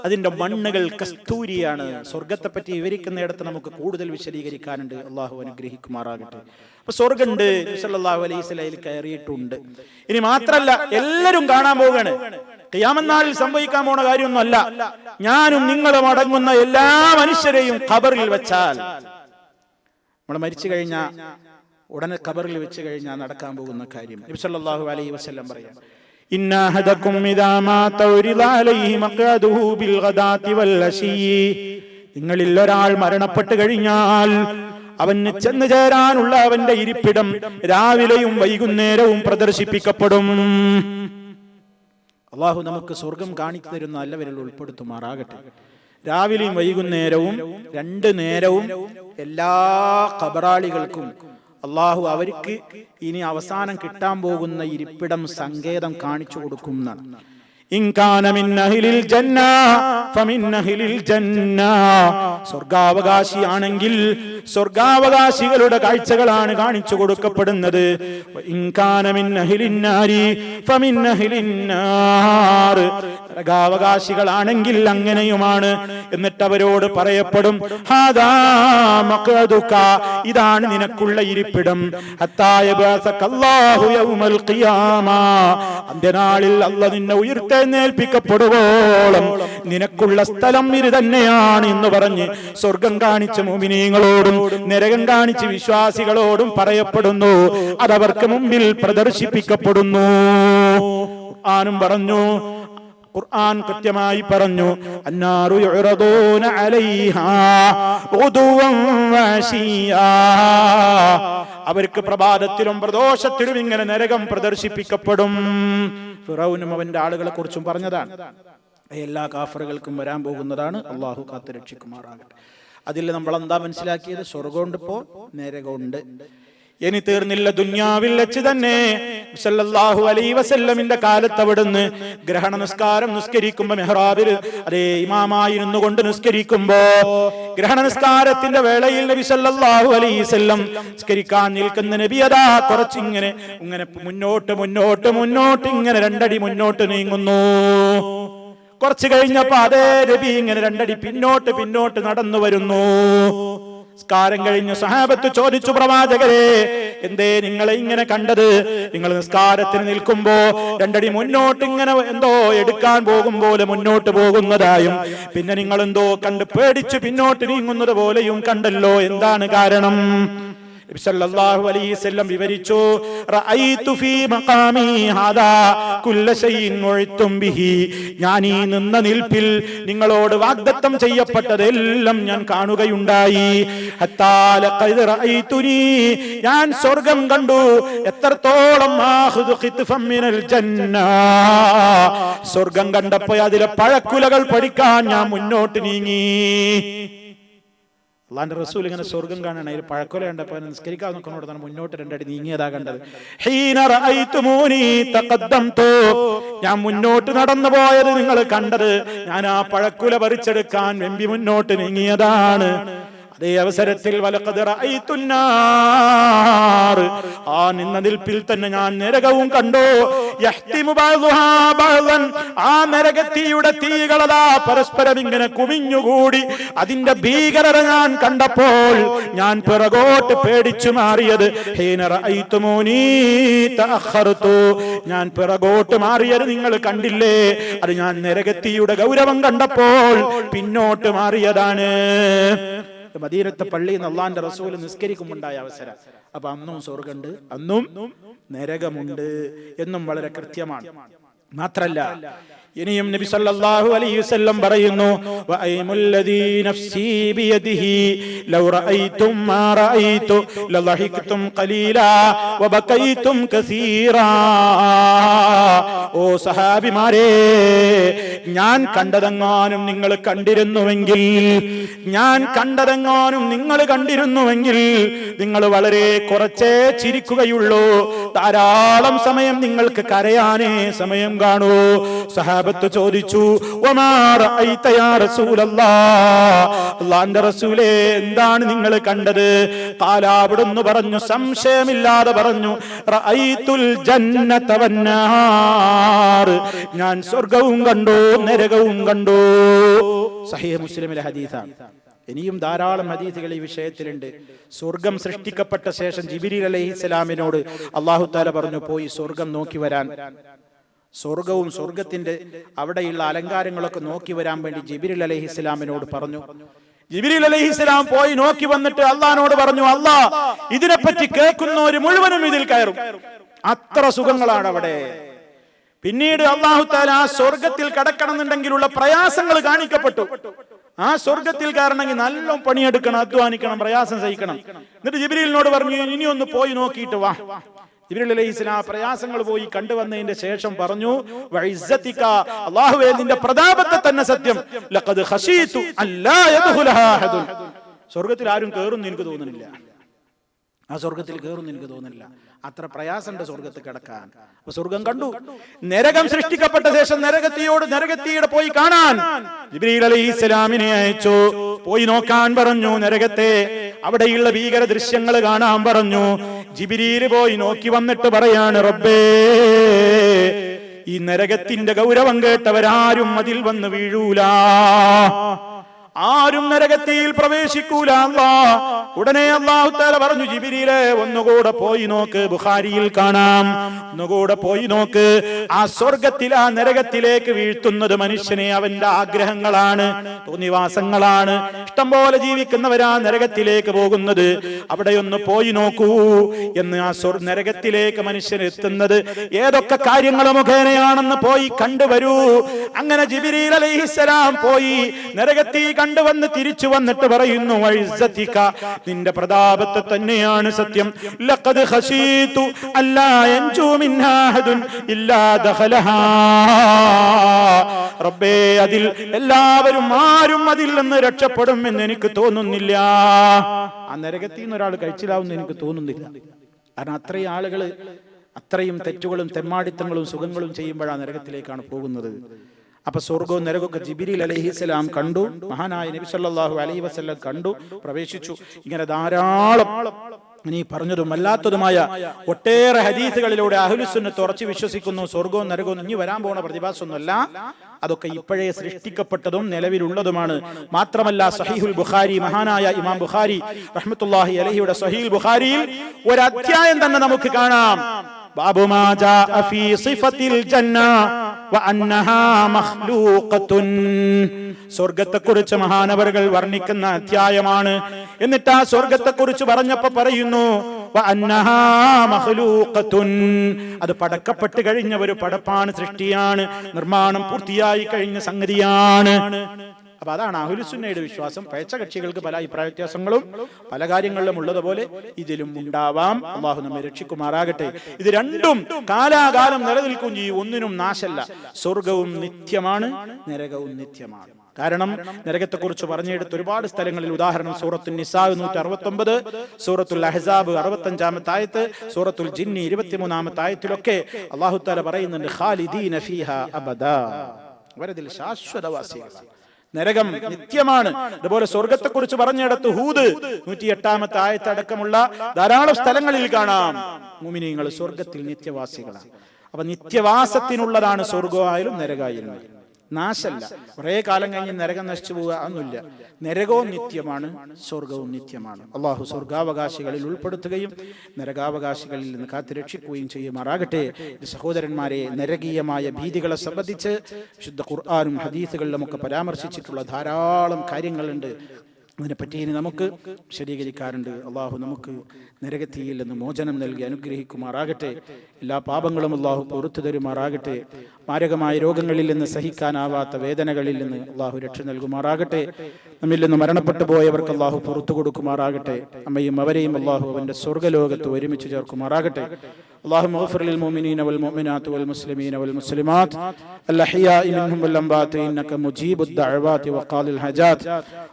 അതിന്റെ മണ്ണുകൾ കസ്തൂരിയാണ്. സ്വർഗത്തെ പറ്റി വിവരിക്കുന്നിടത്ത് നമുക്ക് കൂടുതൽ വിശദീകരിക്കാനുണ്ട്. അള്ളാഹു അനുഗ്രഹിക്കുമാറാകട്ടെ. അപ്പൊ സ്വർഗമുണ്ട്, സല്ലല്ലാഹു അലൈഹി വസല്ലം കയറിയിട്ടുണ്ട്. ഇനി മാത്രല്ല, എല്ലാരും കാണാൻ പോവുകയാണ്. ഖിയാമത്ത് നാളിൽ സംഭവിക്കാൻ പോണ കാര്യമൊന്നുമല്ല. ഞാനും നിങ്ങളും അടങ്ങുന്ന എല്ലാ മനുഷ്യരെയും ഖബറിൽ വെച്ചാൽ, നമ്മൾ മരിച്ചു കഴിഞ്ഞാൽ ഉടനെ ഖബറിൽ വെച്ച് കഴിഞ്ഞാൽ നടക്കാൻ പോകുന്ന കാര്യം നബി സല്ലല്ലാഹു അലൈഹി വസല്ലം പറയാം, ഇന്നാ ഹദകും ഇദാ മാത ഉരിദ അലൈഹി മഖഅദുഹു ബിൽ ഗദാതി വൽ അശീ. നിങ്ങളിൽ ഒരാൾ മരണപ്പെട്ടു കഴിഞ്ഞാൽ അവന് ചെന്നു ചേരാനുള്ള അവന്റെ ഇരിപ്പിടം രാവിലെയും വൈകുന്നേരവും പ്രദർശിപ്പിക്കപ്പെടും. അല്ലാഹു നമുക്ക് സ്വർഗം കാണിച്ചു തരുന്ന നല്ലവരിൽ ഉൾപ്പെടുത്തുമാറാകട്ടെ. രാവിലെയും വൈകുന്നേരവും 2 നേരവും എല്ലാ ഖബറാളികൾക്കും അള്ളാഹു അവർക്ക് ഇനി അവസാനം കിട്ടാൻ പോകുന്ന ഇരിപ്പിടം സങ്കേതം കാണിച്ചു കൊടുക്കും എന്നാണ്. സ്വർഗാവകാശിയാണെങ്കിൽ സ്വർഗാവകാശികളുടെ കാഴ്ചകളാണ് കാണിച്ചു കൊടുക്കപ്പെടുന്നത്. നരകാവകാശികളാണെങ്കിൽ അങ്ങനെയുമാണ്. എന്നിട്ട് അവരോട് പറയപ്പെടും, ഇതാണ് നിനക്കുള്ള ഇരിപ്പിടം. അന്ത്യനാളിൽ അല്ലാഹു നിന്നെ ഉയർത്തെഴുന്നേൽപ്പിക്കപ്പെടുവോളം നിനക്കുള്ള സ്ഥലം ഇത് തന്നെയാണ് എന്ന് പറഞ്ഞ് സ്വർഗം കാണിച്ച മുഅ്മിനീങ്ങളോടും നരകം കാണിച്ച വിശ്വാസികളോടും പറയപ്പെടുന്നു. അതവർക്ക് മുമ്പിൽ പ്രദർശിപ്പിക്കപ്പെടുന്നു. ഖുർആനും പറഞ്ഞു, ഖുർആൻ കൃത്യമായി പറഞ്ഞു, അന്നാറു യുറദൂന അലൈഹാ ഉദുവൻ വഅശിയാ. അവർക്ക് പ്രഭാതത്തിലും പ്രദോഷത്തിലും ഇങ്ങനെ നരകം പ്രദർശിപ്പിക്കപ്പെടും. ഫിറൗനും അവന്റെ ആളുകളെ കുറിച്ചും പറഞ്ഞതാണ്. എല്ലാ കാഫറുകൾക്കും വരാൻ പോകുന്നതാണ്. അള്ളാഹു കാത്തു രക്ഷിക്കുമാറാകട്ടെ. അതിൽ നമ്മൾ എന്താ മനസ്സിലാക്കിയത്? സ്വർഗമുണ്ട്, ഇപ്പോ നരകമുണ്ട്. ഇനി തീർന്നില്ല, ദുന്യാവിൽ വെച്ച് തന്നെ സല്ലല്ലാഹു അലൈഹി വസല്ലമിന്റെ കാലത്ത് അവിടുന്ന് ഗ്രഹണ നിസ്കാരം നിസ്കരിക്കുമ്പോ മെഹ്റാബിൽ അതേ ഇമാമായിരുന്നു കൊണ്ട് നിസ്കരിക്കുമ്പോ ഗ്രഹണ നിസ്കാരത്തിന്റെ വേളയിൽ നബി സല്ലല്ലാഹു അലൈഹി വസല്ലം നിസ്കരിക്കാൻ നിൽക്കുന്ന നബി അതാ കുറച്ചിങ്ങനെ മുന്നോട്ട് മുന്നോട്ട് മുന്നോട്ട് ഇങ്ങനെ 2 അടി മുന്നോട്ട് നീങ്ങുന്നു. കുറച്ച് കഴിഞ്ഞപ്പോ അതേ നബി ഇങ്ങനെ 2 അടി പിന്നോട്ട് പിന്നോട്ട് നടന്നു വരുന്നു. നിസ്കാരം കഴിഞ്ഞ് സഹാബത്ത് ചോദിച്ചു, പ്രവാചകരെ, എന്തേ നിങ്ങളെ ഇങ്ങനെ കണ്ടത്? നിങ്ങൾ നിസ്കാരത്തിന് നിൽക്കുമ്പോ 2 അടി മുന്നോട്ട് ഇങ്ങനെ എന്തോ എടുക്കാൻ പോകും പോലെ മുന്നോട്ട് പോകുന്നതായും പിന്നെ നിങ്ങൾ എന്തോ കണ്ട് പേടിച്ച് പിന്നോട്ട് നീങ്ങുന്നത് പോലെയും കണ്ടല്ലോ, എന്താണ് കാരണം? നബി സല്ലല്ലാഹു അലൈഹി വസല്ലം വിവരിച്ചു, റഅയ്തു ഫീ മഖാമി ഹാദാ കുല്ല ശൈഇൻ ഉഇതും ബിഹി. ഞാൻ ഈ നിന്ന നിൽപ്പിൽ നിങ്ങളോട് വാഗ്ദത്തം ചെയ്യപ്പെട്ടതെല്ലാം ഞാൻ കാണുകയുണ്ടായി. ഹത്താ ലഖദ് റഅയ്തുനി, ഞാൻ സ്വർഗ്ഗം കണ്ടു. എത്രത്തോളം? ആഖുദു ഖിത്ഫം മിനൽ ജന്ന. സ്വർഗ്ഗം കണ്ടപ്പോൾ അതിലെ പഴക്കുലകൾ പഠിക്കാൻ ഞാൻ മുന്നോട്ട് നീങ്ങി. അള്ളാന്റെ റസൂൽ ഇങ്ങനെ സ്വർഗം കാണാൻ അതിൽ പഴക്കൊല കണ്ടപ്പോ നിസ്കരിക്കാൻ നോക്കുന്നോട് മുന്നോട്ട് 2 അടി നീങ്ങിയതാ കണ്ടത്. ഞാൻ മുന്നോട്ട് നടന്നു പോയത് നിങ്ങൾ കണ്ടത്, ഞാൻ ആ പഴക്കുല പറിച്ചെടുക്കാൻ വെമ്പി മുന്നോട്ട് നീങ്ങിയതാണ്. അതേ അവസരത്തിൽ വലഖദ് റഅയ്തുന്നാർ, ആ നിന്ന നിൽപ്പിൽ തന്നെ ഞാൻ നരകവും കണ്ടു. യഹ്തിമു ബഅ്ദുഹാ ബഅ്ദൻ, ആ നരകത്തിയുടെ തീകളതാ പരസ്പരം ഇങ്ങനെ കുമിഞ്ഞുകൂടി അതിന്റെ ഭീകരത ഞാൻ കണ്ടപ്പോൾ ഞാൻ പിറകോട്ട് പേടിച്ചു മാറിയത്. ഹീന റഅയ്തുമൂനി തഅഖർതു, ഞാൻ പിറകോട്ട് മാറിയത് നിങ്ങൾ കണ്ടില്ലേ? അത് ഞാൻ നരകത്തിയുടെ ഗൗരവം കണ്ടപ്പോൾ പിന്നോട്ട് മാറിയതാണ്. മദീനത്തെ പള്ളിയിൽ നിന്ന് അള്ളാന്റെ റസൂൽ നിസ്കരിക്കുമുണ്ടായ അവസരം. അപ്പൊ അന്നും സ്വർഗമുണ്ട്, അന്നും നരകമുണ്ട് എന്നും വളരെ കൃത്യമാണ്. മാത്രല്ല, ഇനിയും നബി സല്ലല്ലാഹു അലൈഹി വസല്ലം പറയുന്നു, വഅയ്മുല്ലദീ നഫ്സീ ബിയദിഹി ലൗ റഅയ്തും മാ റഅയ്തു ലളഹിഖ്തും ഖലീലാ വബകൈതും കസീറാ. ഓ സഹാബിമാരേ, ഞാൻ കണ്ടതെങ്ങാനും നിങ്ങൾ കണ്ടിരുന്നുവെങ്കിൽ, ഞാൻ കണ്ടതെങ്ങാനും നിങ്ങൾ കണ്ടിരുന്നുവെങ്കിൽ നിങ്ങൾ വളരെ കുറച്ചേ ചിരിക്കുകയുള്ളൂ. ധാരാളം സമയം നിങ്ങൾക്ക് കരയാനേ സമയം കാണൂ. സഹാബ സഹാബത്ത് ചോദിച്ചു, വമാ റഅയ്ത യാ റസൂലല്ലാഹ്, അല്ലാഹുവിന്റെ റസൂലേ എന്താണ് നിങ്ങൾ കണ്ടത്? ഖാല, അവിടുന്ന് പറഞ്ഞു, സംശയമില്ലാതെ പറഞ്ഞു, റഅയ്തുൽ ജന്നത വന്നാർ, ഞാൻ സ്വർഗ്ഗവും കണ്ടു നരകവും കണ്ടു. സഹീഹ് മുസ്ലിമിലെ ഹദീസാണ്. ഇനിയും ധാരാളം ഹദീസുകൾ ഈ വിഷയത്തിലുണ്ട്. സ്വർഗം സൃഷ്ടിക്കപ്പെട്ട ശേഷം ജിബ്രീൽ അലൈഹിസ്സലാമിനോട് അല്ലാഹു തആല പറഞ്ഞു, പോയി സ്വർഗം നോക്കി വരാൻ. സ്വർഗവും സ്വർഗത്തിന്റെ അവിടെയുള്ള അലങ്കാരങ്ങളൊക്കെ നോക്കി വരാൻ വേണ്ടി ജിബ്രീൽ അലൈഹിസ്സലാമിനോട് പറഞ്ഞു. ജിബ്രീൽ അലൈഹിസ്സലാം പോയി നോക്കി വന്നിട്ട് അള്ളാഹിനോട് പറഞ്ഞു, അല്ലാഹ്, ഇതിനെപ്പറ്റി കേൾക്കുന്നവര് മുഴുവനും ഇതിൽ കയറും, അത്ര സുഖങ്ങളാണ് അവിടെ. പിന്നീട് അല്ലാഹു തആല ആ സ്വർഗത്തിൽ കടക്കണമെന്നുണ്ടെങ്കിലുള്ള പ്രയാസങ്ങൾ കാണിക്കപ്പെട്ടു. ആ സ്വർഗത്തിൽ കയറണമെങ്കിൽ നല്ല പണിയെടുക്കണം, അധ്വാനിക്കണം, പ്രയാസം സഹിക്കണം. എന്നിട്ട് ജിബ്രീലിനോട് പറഞ്ഞു, ഇനി ഒന്ന് പോയി നോക്കിയിട്ട് വാ. ജിബ്രീൽ അലൈഹിസ്സലാം പ്രയാസങ്ങൾ പോയി കണ്ടുവന്നതിന്റെ ശേഷം പറഞ്ഞു, വഇസ്സതിക, അല്ലാഹുവേ നിന്റെ പ്രതാപത്തെ തന്നെ സത്യം, ലഖദ് ഖശീതു അല്ലാ യദ്ഖുലഹാ അഹദുൻ, സ്വർഗത്തിൽ ആരും കയറുമെന്ന് എനിക്ക് തോന്നുന്നില്ല. ആ സ്വർഗത്തിൽ കയറുമെന്ന് എനിക്ക് തോന്നുന്നില്ല, അത്ര പ്രയാസമുണ്ട് സ്വർഗത്തിൽ കിടക്കാൻ. അപ്പൊ സ്വർഗം കണ്ടു. നരകം സൃഷ്ടിക്കപ്പെട്ട ശേഷം നരകത്തിയുടെ പോയി കാണാൻ ജിബ്രീൽ അലൈഹിസ്സലാമിനെ അയച്ചു. പോയി നോക്കാൻ പറഞ്ഞു നരകത്തെ, അവിടെയുള്ള ഭീകര ദൃശ്യങ്ങൾ കാണാൻ പറഞ്ഞു. ജിബ്രീൽ പോയി നോക്കി വന്നിട്ട് പറയാണ്, റബ്ബേ, ഈ നരകത്തിന്റെ ഗൗരവം കേട്ടവരാരും അതിൽ വന്ന് വീഴൂല, ആരും നരകത്തിൽ പ്രവേശിക്കൂല. ഉടനെ അല്ലാഹു തആല പറഞ്ഞു, ജിബ്രീലേ ഒന്നുകൂടെ പോയി നോക്ക്, ബുഖാരിയിൽ കാണാം, ഒന്നുകൂടെ പോയി നോക്ക്. ആ സ്വർഗത്തിൽ ആ നരകത്തിലേക്ക് വീഴ്ത്തുന്നത് മനുഷ്യനെ അവന്റെ ആഗ്രഹങ്ങളാണ്, തോന്നിവാസങ്ങളാണ്. ഇഷ്ടം പോലെ ജീവിക്കുന്നവരാ നരകത്തിലേക്ക് പോകുന്നത്. അവിടെയൊന്ന് പോയി നോക്കൂ എന്ന്. ആ നരകത്തിലേക്ക് മനുഷ്യൻ എത്തുന്നത് ഏതൊക്കെ കാര്യങ്ങൾ മുഖേനയാണെന്ന് പോയി കണ്ടുവരൂ. അങ്ങനെ ജിബ്രീൽ അലൈഹിസ്സലാം പോയി നരകത്തിൽ കണ്ടുവന്ന് തിരിച്ചു വന്നിട്ട് പറയുന്നു, വഇസ്സതിക, നിന്റെ പ്രതാപത്തെ തന്നെയാണ് സത്യം, ലഖദ് ഖശീതു അല്ലാ യൻജു മിൻഹാ അഹദുൻ ഇല്ലാ ദഖലഹാ, റബ്ബേ, അതിൽ എല്ലാവരും ആരും അതിൽ നിന്ന് രക്ഷപ്പെടും എന്ന് എനിക്ക് തോന്നുന്നില്ല. ആ നരകത്തിൽ നിന്ന് ഒരാൾ കഴിച്ചിലാവുമെന്ന് എനിക്ക് തോന്നുന്നില്ല. കാരണം അത്രയും ആളുകള് അത്രയും തെറ്റുകളും തെമ്മാടിത്തങ്ങളും സുഖങ്ങളും ചെയ്യുമ്പോഴാണ് നരകത്തിലേക്കാണ് പോകുന്നത്. അപ്പൊ സ്വർഗവും നരകമൊക്കെ ജിബ്രീൽ അലൈഹിസ്സലാം കണ്ടു, മഹാനായ നബി സല്ലല്ലാഹു അലൈഹി വസല്ലം കണ്ടു, പ്രവേശിച്ചു. ഇങ്ങനെ ധാരാളം ഇനി പറഞ്ഞതും അല്ലാത്തതുമായ ഒട്ടേറെ ഹദീസുകളിലൂടെ അഹ്ലുസുന്നത്ത് ഉറച്ചു വിശ്വസിക്കുന്നു സ്വർഗവും നരകവും ഇനി വരാൻ പോകുന്ന പ്രതിഭാസമൊന്നുമല്ല, അതൊക്കെ ഇപ്പോഴേ സൃഷ്ടിക്കപ്പെട്ടതും നിലവിലുള്ളതുമാണ്. മാത്രമല്ല സഹീഹുൽ ബുഖാരി, മഹാനായ ഇമാം ബുഖാരി റഹ്മത്തുള്ളാഹി അലൈഹിയുടെ സഹീഹുൽ ബുഖാരിയിൽ ഒരു അധ്യായം തന്നെ നമുക്ക് കാണാം. ബാബു മാ ജാഅ ഫീ സിഫത്തിൽ ജന്ന വഅന്നഹാ മഖ്ലൂഖത്തുൻ, സ്വർഗ്ഗത്തെക്കുറിച്ച് മഹാനവറുകൾ വർണ്ണിക്കുന്ന അധ്യായമാണ്. എന്നിട്ട് ആ സ്വർഗ്ഗത്തെക്കുറിച്ച് പറഞ്ഞപ്പോൾ പറയുന്നു, വഅന്നഹാ മഖ്ലൂഖത്തുൻ, അത് പടക്കപ്പെട്ട് കഴിഞ്ഞ ഒരു പടപ്പാണ്, സൃഷ്ടിയാണ്, നിർമ്മാണം പൂർത്തിയായി കഴിഞ്ഞ സംഗതിയാണ്. അപ്പൊ അതാണ് അഹ്ലുസുന്നയുടെ വിശ്വാസം. പഴച്ച കക്ഷികൾക്ക് പല അഭിപ്രായ വ്യത്യാസങ്ങളും പല കാര്യങ്ങളിലും ഉള്ളതുപോലെ ഇതിലും ഉണ്ടാവാം. അള്ളാഹു നമ്മെ രക്ഷിക്കുമാറാകട്ടെ. ഇത് രണ്ടും കാലാകാലം നിലനിൽക്കും ചെയ്യും, ഒന്നിനും നാശല്ല. സ്വർഗവും നിത്യമാണ്, നരകവും നിത്യമാണ്. കാരണം നരകത്തെക്കുറിച്ച് പറഞ്ഞെടുത്ത് ഒരുപാട് സ്ഥലങ്ങളിൽ, ഉദാഹരണം സൂറത്തുൽ നിസാ 169, സൂറത്തുൽ അഹ്സാബ് 65-ാമത്തെ ആയത്ത്, സൂറത്തുൽ ജിന്നി 23-ാമത്തെ ആയത്തിലൊക്കെ അല്ലാഹു തആല പറയുന്നുണ്ട്, ഖാലിദീന ഫീഹാ അബദാ, അവരതിൽ ശാശ്വതവാസികളാണ്. നരകം നിത്യമാണ്. അതുപോലെ സ്വർഗത്തെക്കുറിച്ച് പറഞ്ഞിടത്ത് ഹൂദ് 108-ാമത്തെ ആയത്തടക്കമുള്ള ധാരാളം സ്ഥലങ്ങളിൽ കാണാം മുഅ്മിനീങ്ങൾ സ്വർഗത്തിൽ നിത്യവാസികളാണ്. അപ്പൊ നിത്യവാസത്തിനുള്ളതാണ് സ്വർഗമായാലും നരകായാലും. നാശല്ല, കുറെ കാലം കഴിഞ്ഞ് നരകം നശിച്ചു പോവുക ഒന്നുമില്ല. നരകവും നിത്യമാണ്, സ്വർഗവും നിത്യമാണ്. അള്ളാഹു സ്വർഗാവകാശികളിൽ ഉൾപ്പെടുത്തുകയും നരകാവകാശികളിൽ നിന്ന് കാത്തുരക്ഷിക്കുകയും ചെയ്യുമാറാകട്ടെ. സഹോദരന്മാരെ, നരകീയമായ ഭീതികളെ സംബന്ധിച്ച് വിശുദ്ധ ഖുർആനും ഹദീസുകളിലും ഒക്കെ പരാമർശിച്ചിട്ടുള്ള ധാരാളം കാര്യങ്ങളുണ്ട്. അതിനെപ്പറ്റി ഇനി നമുക്ക് വിശദീകരിക്കാറുണ്ട്. അള്ളാഹു നമുക്ക് നരകത്തിയിൽ നിന്ന് മോചനം നൽകി അനുഗ്രഹിക്കുമാറാകട്ടെ. എല്ലാ പാപങ്ങളും അള്ളാഹു പുറത്തു തരുമാറാകട്ടെ. മാരകമായ രോഗങ്ങളിൽ നിന്ന്, സഹിക്കാനാവാത്ത വേദനകളിൽ നിന്ന് അള്ളാഹു രക്ഷ നൽകുമാറാകട്ടെ. നമ്മിൽ നിന്ന് മരണപ്പെട്ടു പോയവർക്ക് അള്ളാഹു പുറത്തു കൊടുക്കുമാറാകട്ടെ. അമ്മയും അവരെയും അള്ളാഹു അവന്റെ സ്വർഗ്ഗലോകത്ത് ഒരുമിച്ച് ചേർക്കുമാറാകട്ടെ. اللهم اغفر للمؤمنين والمؤمنات والمسلمين والمسلمات الأحياء منهم والأموات إنك مجيب الدعوات وقاضي الحاجات.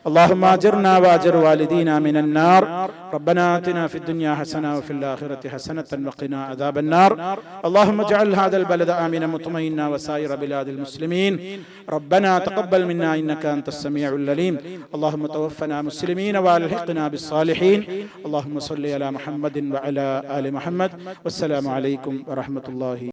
اللهم أجرنا وأجر والدينا من النار. ربنا آتنا في الدنيا حسنة وفي الآخرة حسنة وقنا عذاب النار. اللهم اجعل هذا البلد آمنا مطمئنا وسائر بلاد المسلمين. ربنا تقبل منا إنك أنت السميع العليم. اللهم توفنا مسلمين والحقنا بالصالحين. اللهم صل على محمد وعلى آل محمد. والسلام عليكم ورحمة الله